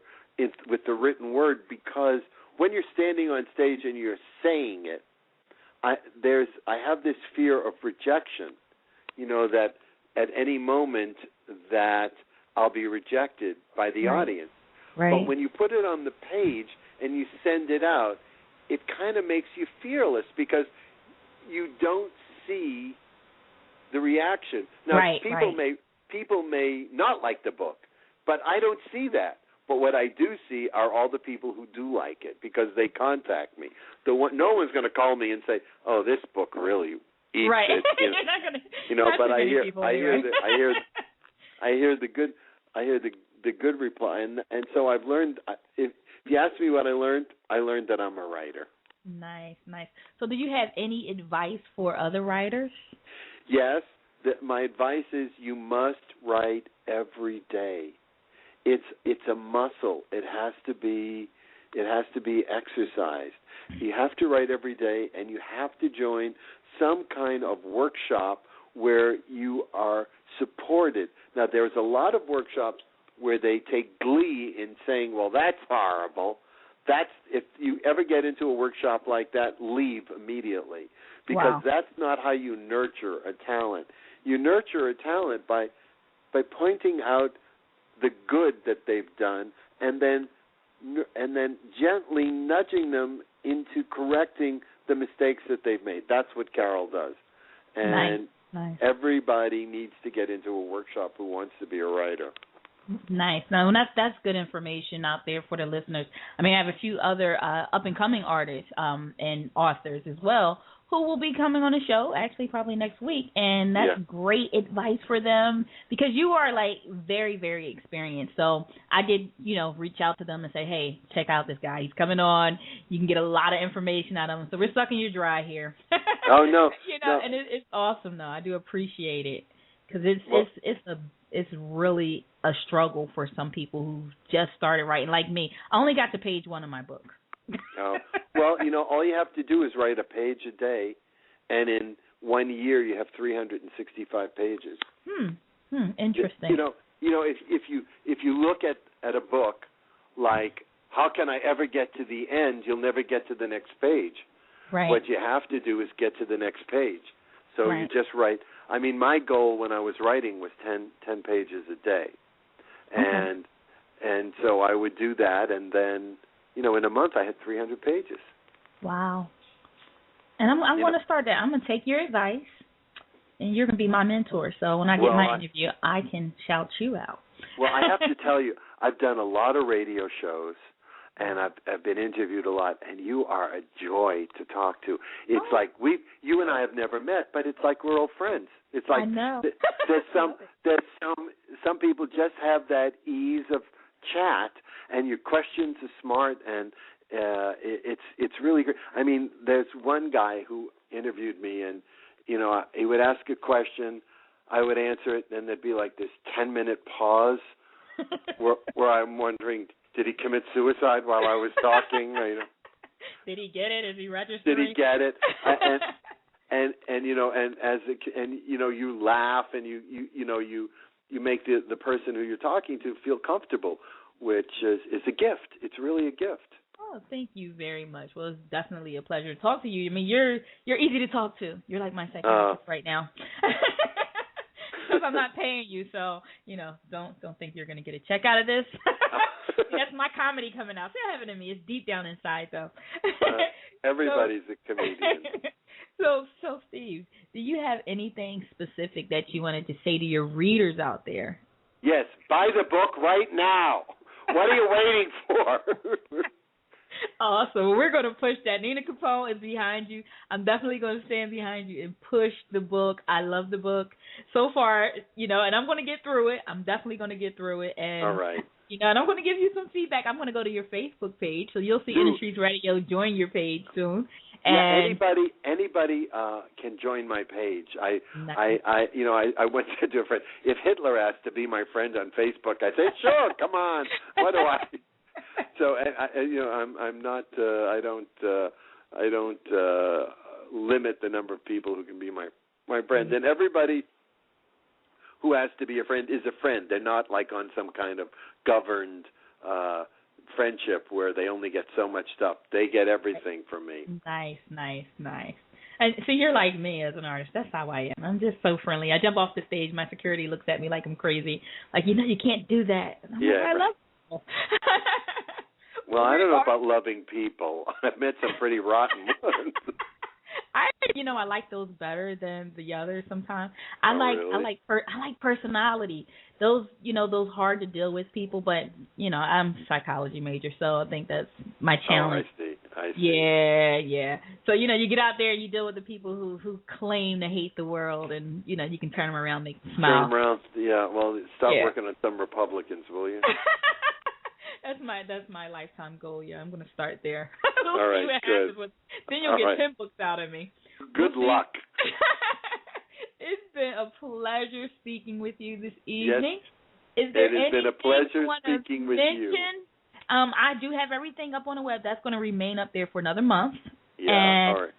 Speaker 4: with the written word, because when you're standing on stage and you're saying it, I have this fear of rejection, that at any moment that I'll be rejected by the audience.
Speaker 3: Right.
Speaker 4: But when you put it on the page and you send it out, it kind of makes you fearless, because you don't see the reaction. Now, people may not like the book, but I don't see that. But what I do see are all the people who do like it, because they contact me. No one's going to call me and say, "Oh, this book really eats it."
Speaker 3: You're not gonna,
Speaker 4: but I hear the good reply, and so I've learned. If you ask me what I learned that I'm a writer.
Speaker 3: Nice. So, do you have any advice for other writers?
Speaker 4: Yes. My advice is you must write every day. It's a muscle. It has to be exercised. You have to write every day, and you have to join some kind of workshop where you are supported. Now, there's a lot of workshops where they take glee in saying, "Well, that's horrible." If you ever get into a workshop like that, leave immediately, because that's not how you nurture a talent. You nurture a talent by pointing out the good that they've done, and then gently nudging them into correcting the mistakes that they've made. That's what Carol does. And
Speaker 3: nice.
Speaker 4: Everybody needs to get into a workshop who wants to be a writer.
Speaker 3: Nice. Now, that's good information out there for the listeners. I mean, I have a few other up-and-coming artists and authors as well who will be coming on the show, actually probably next week, and that's great advice for them, because you are, very, very experienced. So I did, reach out to them and say, hey, check out this guy. He's coming on. You can get a lot of information out of him. So we're sucking you dry here.
Speaker 4: Oh, no.
Speaker 3: No. And it's awesome, though. I do appreciate it, because it's really a struggle for some people who just started writing, like me. I only got to page 1 of my book.
Speaker 4: Oh. Well, all you have to do is write a page a day, and in 1 year you have 365 pages.
Speaker 3: Interesting.
Speaker 4: If you look at a book like how can I ever get to the end, you'll never get to the next page.
Speaker 3: Right.
Speaker 4: What you have to do is get to the next page. So you just write. I mean, my goal when I was writing was 10 pages a day, and so I would do that, and then in a month I had 300 pages.
Speaker 3: Wow. And I'm going to start that. I'm going to take your advice, and you're going to be my mentor. So when I get my interview, I can shout you out.
Speaker 4: Well, I have to tell you, I've done a lot of radio shows, and I've been interviewed a lot, and you are a joy to talk to. It's like you and I have never met, but it's like we're old friends. It's like
Speaker 3: I know.
Speaker 4: there's some people just have that ease of chat, and your questions are smart, and it's really great. I mean, there's one guy who interviewed me, and he would ask a question, I would answer it, and then there'd be like this 10-minute pause where I'm wondering, did he commit suicide while I was talking?
Speaker 3: Did he get it? Is he registering?
Speaker 4: Did he get it? You laugh, and you make the person who you're talking to feel comfortable, which is a gift. It's really a gift.
Speaker 3: Oh, thank you very much. Well, it's definitely a pleasure to talk to you. I mean, you're easy to talk to. You're like my psychiatrist right now. Because I'm not paying you, so don't think you're gonna get a check out of this. That's my comedy coming out. Still have it in me. It's deep down inside, though.
Speaker 4: Everybody's a comedian.
Speaker 3: So Steve, do you have anything specific that you wanted to say to your readers out there?
Speaker 4: Yes, buy the book right now. What are you waiting for?
Speaker 3: Awesome. We're going to push that. Nina Capone is behind you. I'm definitely going to stand behind you and push the book. I love the book. So far, and I'm going to get through it. I'm definitely going to get through it. And,
Speaker 4: all right.
Speaker 3: And I'm going to give you some feedback. I'm going to go to your Facebook page, so you'll see Industries Radio join your page soon. And
Speaker 4: anybody can join my page. I once said to a friend, if Hitler asked to be my friend on Facebook, I'd say, sure, come on. What do I? So I'm not. I don't limit the number of people who can be my My friend. And everybody who has to be a friend is a friend. They're not like on some kind of governed friendship where they only get so much stuff. They get everything from me.
Speaker 3: Nice. And so you're like me as an artist. That's how I am. I'm just so friendly. I jump off the stage, my security looks at me like I'm crazy. Like, you can't do that. And I'm like, I love people.
Speaker 4: Well, I don't know about loving people. I've met some pretty rotten ones.
Speaker 3: I like those better than the others sometimes. I like personality. Those hard to deal with people, but I'm a psychology major, so I think that's my challenge.
Speaker 4: Oh, I see.
Speaker 3: Yeah. So you get out there and you deal with the people who claim to hate the world, and you can turn them around, make them smile.
Speaker 4: Turn them around, yeah. Well, stop working on some Republicans, will you?
Speaker 3: That's my lifetime goal. Yeah, I'm gonna start there.
Speaker 4: All right, good.
Speaker 3: Then you'll get 10 books out of me.
Speaker 4: Good luck.
Speaker 3: It's been a pleasure speaking with you this evening.
Speaker 4: Yes, it has been a pleasure speaking with you.
Speaker 3: I do have everything up on the web. That's going to remain up there for another month.
Speaker 4: Yeah, all right.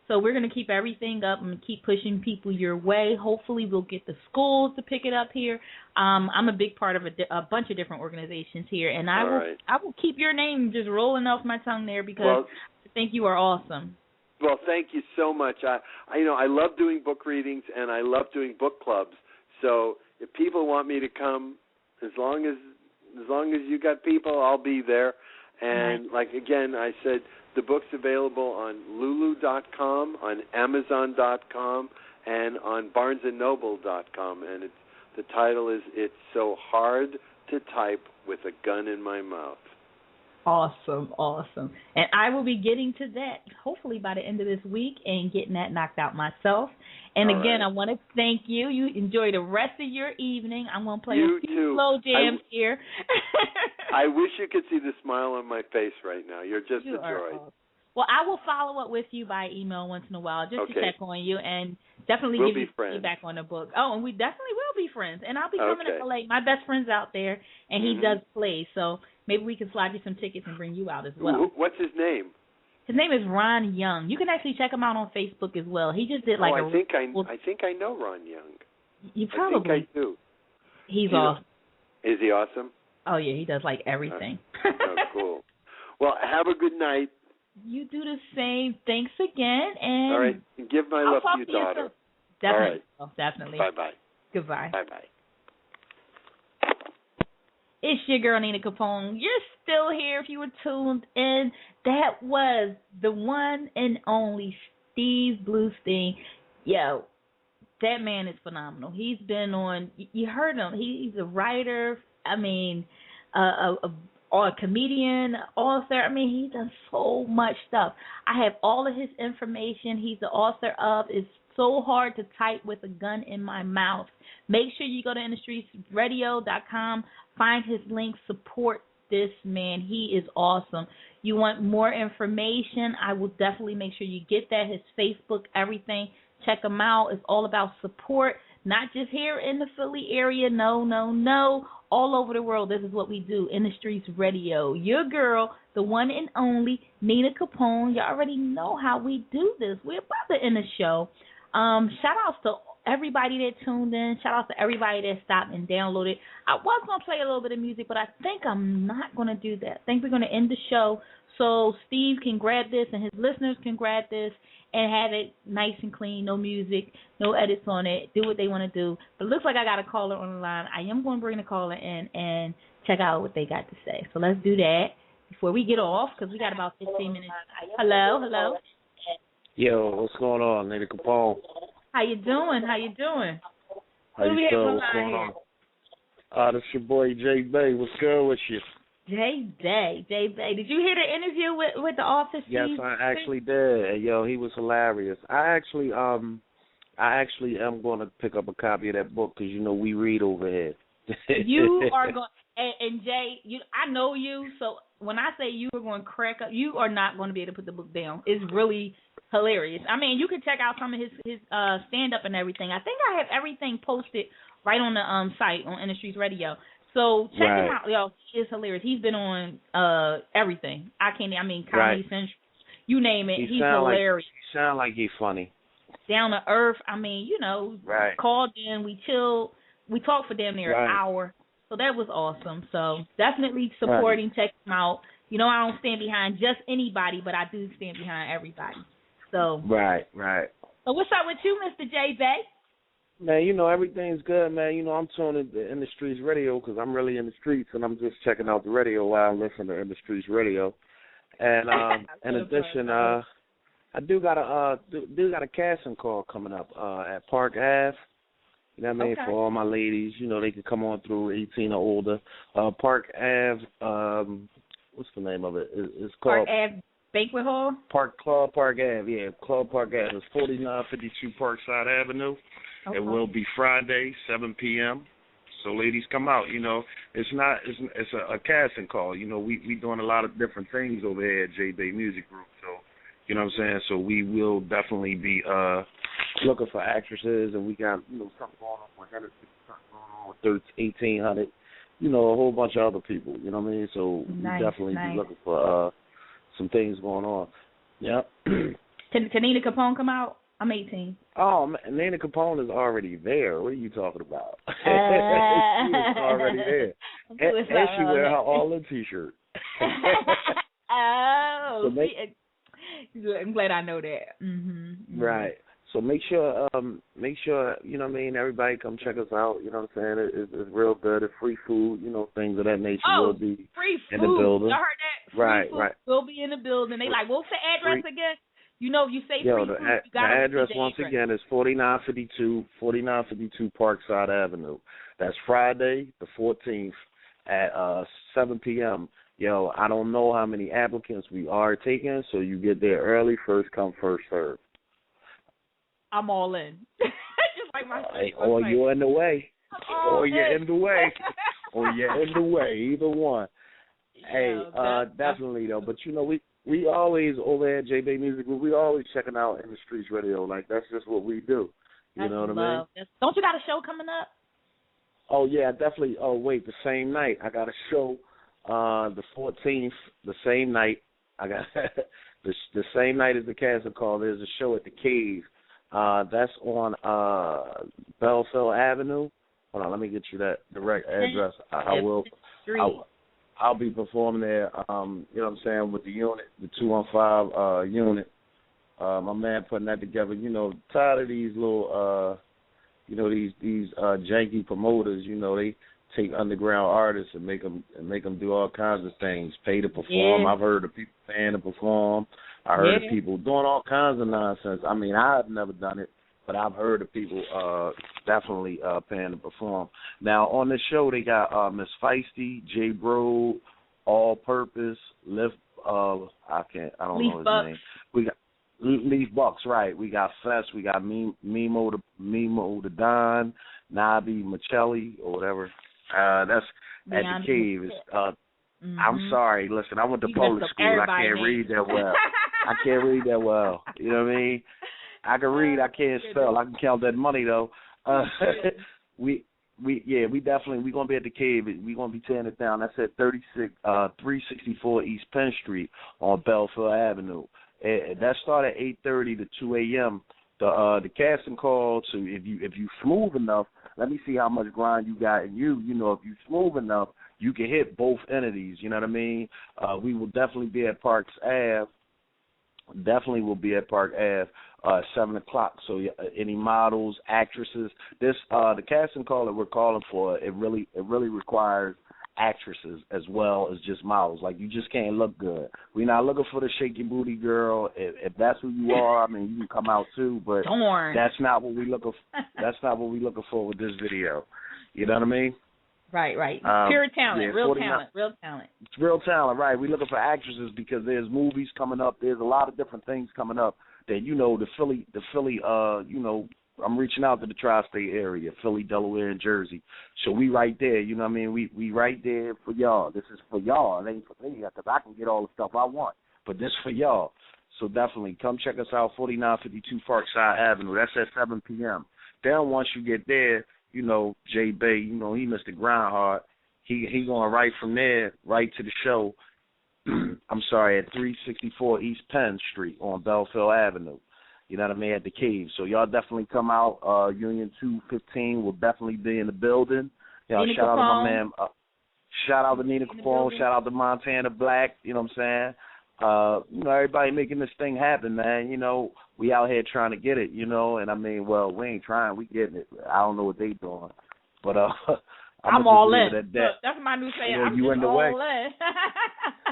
Speaker 3: So we're going to keep everything up and keep pushing people your way. Hopefully we'll get the schools to pick it up here. I'm a big part of a bunch of different organizations here, and I will keep your name just rolling off my tongue there because I think you are awesome.
Speaker 4: Well, thank you so much. I love doing book readings and I love doing book clubs. So if people want me to come, as long as you got people, I'll be there. And again, I said the book's available on Lulu.com, on Amazon.com, and on BarnesandNoble.com. And the title is "It's So Hard to Type with a Gun in My Mouth."
Speaker 3: Awesome. And I will be getting to that hopefully by the end of this week and getting that knocked out myself. And again, I want to thank you. You enjoy the rest of your evening. I'm going to play a few slow jams here.
Speaker 4: I wish you could see the smile on my face right now. You're just a joy.
Speaker 3: Awesome. Well, I will follow up with you by email once in a while just to check on you and definitely give you feedback on the book. Oh, and we definitely will be friends. And I'll be coming to LA. My best friend's out there, and he does play. So maybe we can slide you some tickets and bring you out as well.
Speaker 4: What's his name?
Speaker 3: His name is Ron Young. You can actually check him out on Facebook as well. He just did
Speaker 4: I think I know Ron Young.
Speaker 3: You probably.
Speaker 4: I think I do.
Speaker 3: He's awesome.
Speaker 4: Is he awesome?
Speaker 3: Oh, yeah, he does everything.
Speaker 4: Oh, cool. Well, have a good night.
Speaker 3: You do the same. Thanks again. And
Speaker 4: all right. Give my love to your daughter.
Speaker 3: Definitely.
Speaker 4: All right.
Speaker 3: Definitely.
Speaker 4: Bye-bye.
Speaker 3: Goodbye.
Speaker 4: Bye-bye.
Speaker 3: It's your girl, Nina Capone. You're still here if you were tuned in. That was the one and only Steve Bluestein. Yo, that man is phenomenal. He's been on, you heard him. He's a writer. I mean, a comedian, author. I mean, he's done so much stuff. I have all of his information. He's the author of It's So Hard to Type with a Gun in My Mouth. Make sure you go to IndustryRadio.com, find his link, support this man. He is awesome. You want more information, I will definitely make sure you get that, his Facebook, everything. Check him out. It's all about support, not just here in the Philly area. No. All over the world, this is what we do. Industries Radio. Your girl, the one and only Nina Capone. You already know how we do this. We're about to end the show. Shout outs to everybody that tuned in. Shout out to everybody that stopped and downloaded. I was going to play a little bit of music, but I think I'm not going to do that. I think we're going to end the show so Steve can grab this and his listeners can grab this and have it nice and clean, no music, no edits on it, do what they want to do. But it looks like I got a caller on the line. I am going to bring the caller in and check out what they got to say. So let's do that before we get off because we got about 15 minutes. Hello?
Speaker 1: Yo, what's going on, Nina Capone?
Speaker 3: How you doing?
Speaker 1: How you doing? What's going on? This your boy Jay Bay. What's good with you?
Speaker 3: Jay Bay. Did you hear the interview with the office?
Speaker 1: Yes, I actually did. Yo, he was hilarious. I actually am going to pick up a copy of that book because we read over here.
Speaker 3: You are going, and Jay, I know you, so when I say you are going to crack up, you are not going to be able to put the book down. It's really hilarious. I mean, you can check out some of his stand up and everything. I think I have everything posted right on the site on Industries Radio. So check him out, yo. It's hilarious. He's been on everything. Comedy Central, you name it. He's hilarious.
Speaker 1: He sound like he's funny.
Speaker 3: down to earth. I mean, called in, we chilled, we talked for damn near an hour. So that was awesome. So definitely supporting, check them out. I don't stand behind just anybody, but I do stand behind everybody. So
Speaker 1: Right.
Speaker 3: So what's up with you, Mr. J. Bay?
Speaker 1: Man, everything's good, man. I'm tuning to In the Streets Radio because I'm really in the streets, and I'm just checking out the radio while I listen to In the Streets Radio. And in addition, I do got a casting call coming up at Park Ave. You know what I mean? For all my ladies, they can come on through 18 or older. Park Ave, what's the name of it? It's called
Speaker 3: Park Ave Banquet Hall?
Speaker 1: Club Park Ave, yeah. Club Park Ave. It's 4952 Parkside Avenue. Okay. It will be Friday, 7 p.m. So ladies, come out. It's a casting call. We doing a lot of different things over here at J Bay Music Group. So, you know what I'm saying? So we will definitely be looking for actresses, and we got, something going on with Henderson, something going on with 1800, a whole bunch of other people, you know what I mean? So we definitely be looking for some things going on. Yeah.
Speaker 3: Can Nina Capone come out? I'm 18.
Speaker 1: Oh, man, Nina Capone is already there. What are you talking about? She's already there. And she wear her all-in T-shirt.
Speaker 3: Oh, so I'm glad I know that. Mm-hmm.
Speaker 1: Right. So make sure, you know what I mean, everybody come check us out, you know what I'm saying? It's real good. It's free food, things of that nature will be
Speaker 3: free food.
Speaker 1: In the building.
Speaker 3: Y'all heard that? Free food will be in the building. They like, what's the address again? You say free food.
Speaker 1: The address once again is 4952 Parkside Avenue. That's Friday the 14th at 7 p.m. I don't know how many applicants we are taking, so you get there early, first come, first serve.
Speaker 3: I'm all in. Just like my
Speaker 1: or you're in the way. Or you're in the way. Or you're in the way. Either one. Definitely though. But we always over at J Bay Music Group, we always checking out In the Streets Radio. Like that's just what we do. You know what I mean?
Speaker 3: Don't you got a show coming up?
Speaker 1: Oh yeah, definitely. Oh wait, the same night I got a show. The 14th, the same night I got the same night as the casting call. There's a show at the Cave. That's on Belleville Avenue. Hold on, let me get you that direct address. I'll be performing there. You know what I'm saying, with the unit, the 215 unit. My man putting that together. Tired of these little, these janky promoters. They take underground artists and make them do all kinds of things. Pay to perform. Yeah. I've heard of people paying to perform. I heard of people doing all kinds of nonsense. I mean, I've never done it, but I've heard of people definitely paying to perform. Now, on this show, they got Miss Feisty, J. Bro, All Purpose, Lift, I don't know his name. We got Leaf Bucks, right. We got Fest, we got Mimo the Don, Nabi Michelli, or whatever. That's at the Cave. It's, I'm sorry, listen, I went to public school. I can't read that well. You know what I mean? I can read, I can't spell. I can count that money though. We definitely gonna be at the Cave. We gonna be tearing it down. That's at 364 East Penn Street on Belleville Avenue. That start at 8:30 to 2 a.m. The casting call. So if you smooth enough, let me see how much grind you got in you. If you smooth enough, you can hit both entities. You know what I mean? We will definitely be at Parks Ave. Definitely will be at Park Ave 7 o'clock. So any models, actresses, the casting call that we're calling for, it really requires actresses as well as just models. Like, you just can't look good. We're not looking for the shaky booty girl. If that's who you are, I mean, you can come out too, but that's not what we looking for. That's not what we're looking for with this video. You know what I mean?
Speaker 3: Right. Pure talent, real talent.
Speaker 1: It's real talent, right. We're looking for actresses because there's movies coming up. There's a lot of different things coming up that, the Philly, I'm reaching out to the tri-state area, Philly, Delaware, and Jersey. So we right there, you know what I mean? We right there for y'all. This is for y'all. It ain't for me because I can get all the stuff I want. But this for y'all. So definitely come check us out, 4952 Parkside Avenue. That's at 7 p.m. Then once you get there, J Bay, he Mr. Grindhard. He going right from there, right to the show. I'm sorry, at 364 East Penn Street on Belleville Avenue. you know what I mean, at the Cave. So y'all definitely come out. Union 215 will definitely be in the building. Y'all shout out to my man. Shout out to Nina Capone. Shout out to Montana Black. You know what I'm saying? You know, everybody making this thing happen, man. You know, we out here trying to get it, you know. And I mean, well, we ain't trying. We getting it. I don't know what they doing. But
Speaker 3: I'm all in. Look, that's my new saying. I'm
Speaker 1: you
Speaker 3: just
Speaker 1: in the
Speaker 3: all
Speaker 1: way.
Speaker 3: in.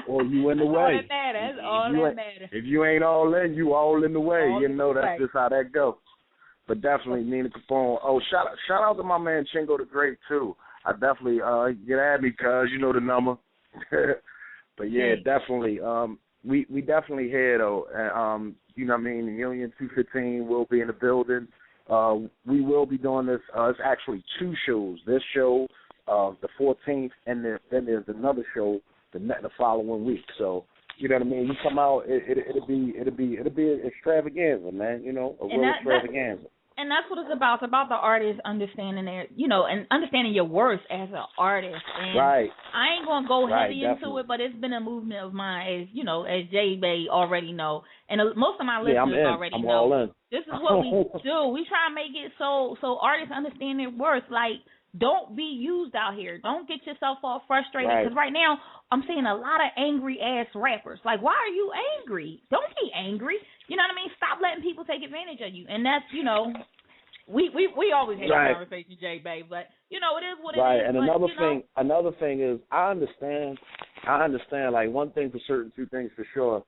Speaker 1: Or you in the way.
Speaker 3: That's all that matters.
Speaker 1: If you ain't all in, you all in the way.
Speaker 3: All
Speaker 1: you know, that's just how that go. But definitely Nina Capone. Oh, shout out to my man Chingo the Great too. I definitely get at me, cuz you know the number. But yeah, definitely. We definitely here though. You know what I mean? The Union 215 will be in the building. We will be doing this. It's actually 2 shows. This show, the 14th, and then there's another show the following week. So you know what I mean? You come out, it'll be an extravaganza, man. You know, a real extravaganza.
Speaker 3: And that's what it's about. It's about the artist understanding their, you know, and understanding your worth as an artist. And
Speaker 1: right.
Speaker 3: I ain't gonna go heavy into
Speaker 1: definitely.
Speaker 3: it, but it's been a movement of mine, as you know, as Jay Bay already know, and most of my listeners already know.
Speaker 1: All in.
Speaker 3: This is what we do. We try to make it so artists understand their worth. Like, don't be used out here. Don't get yourself all frustrated. Because right now, I'm seeing a lot of angry-ass rappers. Like, why are you angry? Don't be angry. You know what I mean? Stop letting people take advantage of you. And that's, you know, we always have a conversation, Jay Bay. But, you know, it is what it is.
Speaker 1: Right, and
Speaker 3: but,
Speaker 1: another thing is, I understand, like, one thing for certain, 2 things for sure.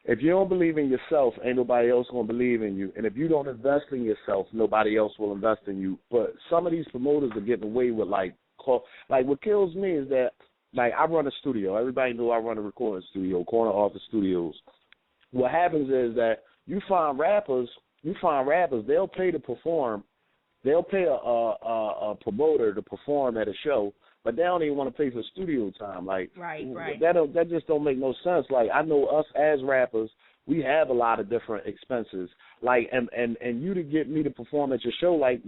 Speaker 1: If you don't believe in yourself, ain't nobody else going to believe in you. And if you don't invest in yourself, nobody else will invest in you. But some of these promoters are getting away with, like what kills me is that, like, I run a studio. Everybody knows I run a recording studio, Corner Office Studios. What happens is that you find rappers, they'll pay to perform. They'll pay a promoter to perform at a show, but they don't even want to pay for studio time. Like,
Speaker 3: right.
Speaker 1: That just don't make no sense. Like, I know us as rappers, we have a lot of different expenses. Like, and you to get me to perform at your show, like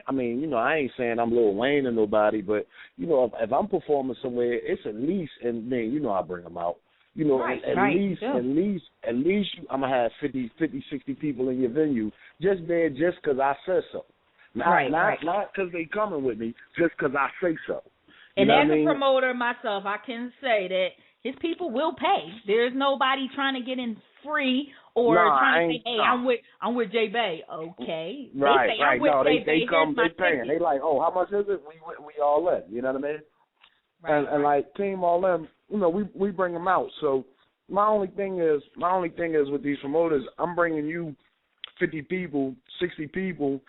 Speaker 1: I mean, you know, I ain't saying I'm Lil Wayne or nobody, but you know, if I'm performing somewhere, it's at least, and man, you know, I bring them out. You know, at least I'm gonna have 50, 60 people in your venue just there, just because I said so. Not because they coming with me, just because I say so.
Speaker 3: And as a promoter myself, I can say that his people will pay. There's nobody trying to get in free or trying to say, "Hey, I'm with Jay Bay." Okay,
Speaker 1: right.
Speaker 3: They say, I'm with Jay Bay.
Speaker 1: They come, they paying. They like, oh, how much is it? We all in. You know what I mean? Right, and like Team All In, you know, we bring them out. So my only thing is with these promoters, I'm bringing you 50 people, 60 people.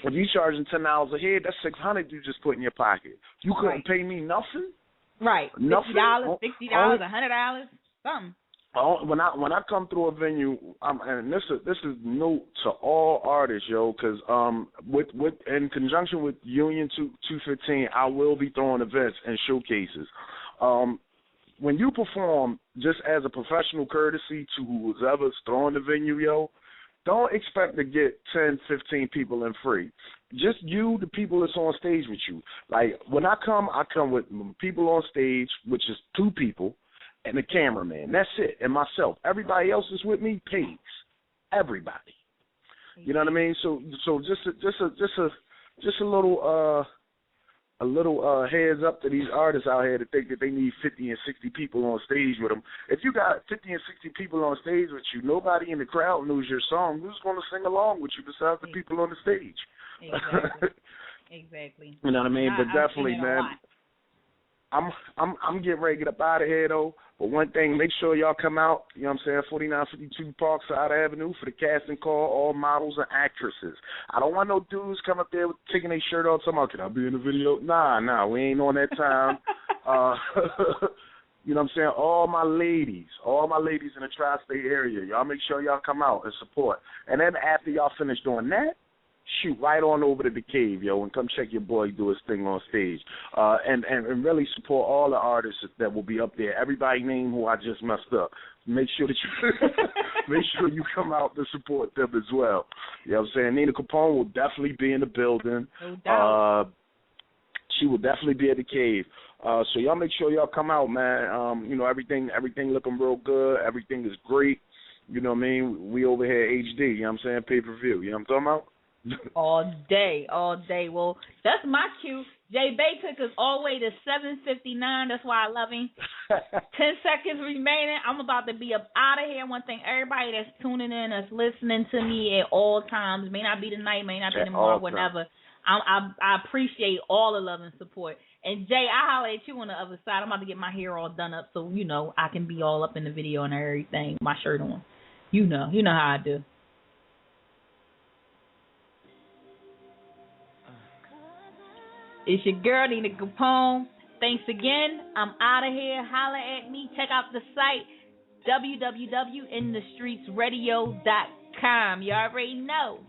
Speaker 1: If you charging $10 a head, that's $600 you just put in your pocket. You couldn't pay me nothing.
Speaker 3: Right.
Speaker 1: Nothing.
Speaker 3: $60, $100, something.
Speaker 1: When I come through a venue, and this is new to all artists, yo, because with in conjunction with Union 215, I will be throwing events and showcases. When you perform, just as a professional courtesy to whoever's throwing the venue, yo, don't expect to get 10, 15 people in free. Just you, the people that's on stage with you. Like, when I come with people on stage, which is 2 people, and the cameraman. That's it, and myself. Everybody else is with me pays. Everybody. You know what I mean? So just a little heads up to these artists out here that think that they need 50 and 60 people on stage with them. If you got 50 and 60 people on stage with you, nobody in the crowd knows your song. Who's going to sing along with you besides the people on the stage?
Speaker 3: Exactly.
Speaker 1: You know what I mean? But definitely, man. I'm getting ready to get up out of here though. But one thing, make sure y'all come out. You know what I'm saying? 4952 Parkside Avenue for the casting call, all models and actresses. I don't want no dudes come up there taking their shirt off. Talking about, can I be in the video? Nah, we ain't on that time. You know what I'm saying? All my ladies in the tri-state area, y'all make sure y'all come out and support. And then after y'all finish doing that, shoot right on over to the Cave, yo, and come check your boy do his thing on stage. And really support all the artists that will be up there. Everybody name who I just messed up. Make sure that you come out to support them as well. You know what I'm saying? Nina Capone will definitely be in the building.
Speaker 3: No doubt.
Speaker 1: She will definitely be at the Cave. So y'all make sure y'all come out, man. You know, everything looking real good. Everything is great. you know what I mean? We over here HD, you know what I'm saying? Pay-per-view, you know what I'm talking about?
Speaker 3: All day. Well, that's my cue. Jay Bay took us all the way to 7:59. That's why I love him. 10 seconds remaining. I'm about to be up out of here. One thing, everybody that's tuning in, that's listening to me at all times, may not be tonight, may not be tomorrow, whenever. I appreciate all the love and support. And Jay, I holler at you on the other side. I'm about to get my hair all done up so, I can be all up in the video and everything, my shirt on. You know how I do. It's your girl, Nina Capone. Thanks again. I'm out of here. Holler at me. Check out the site, www.inthestreetsradio.com. You already know.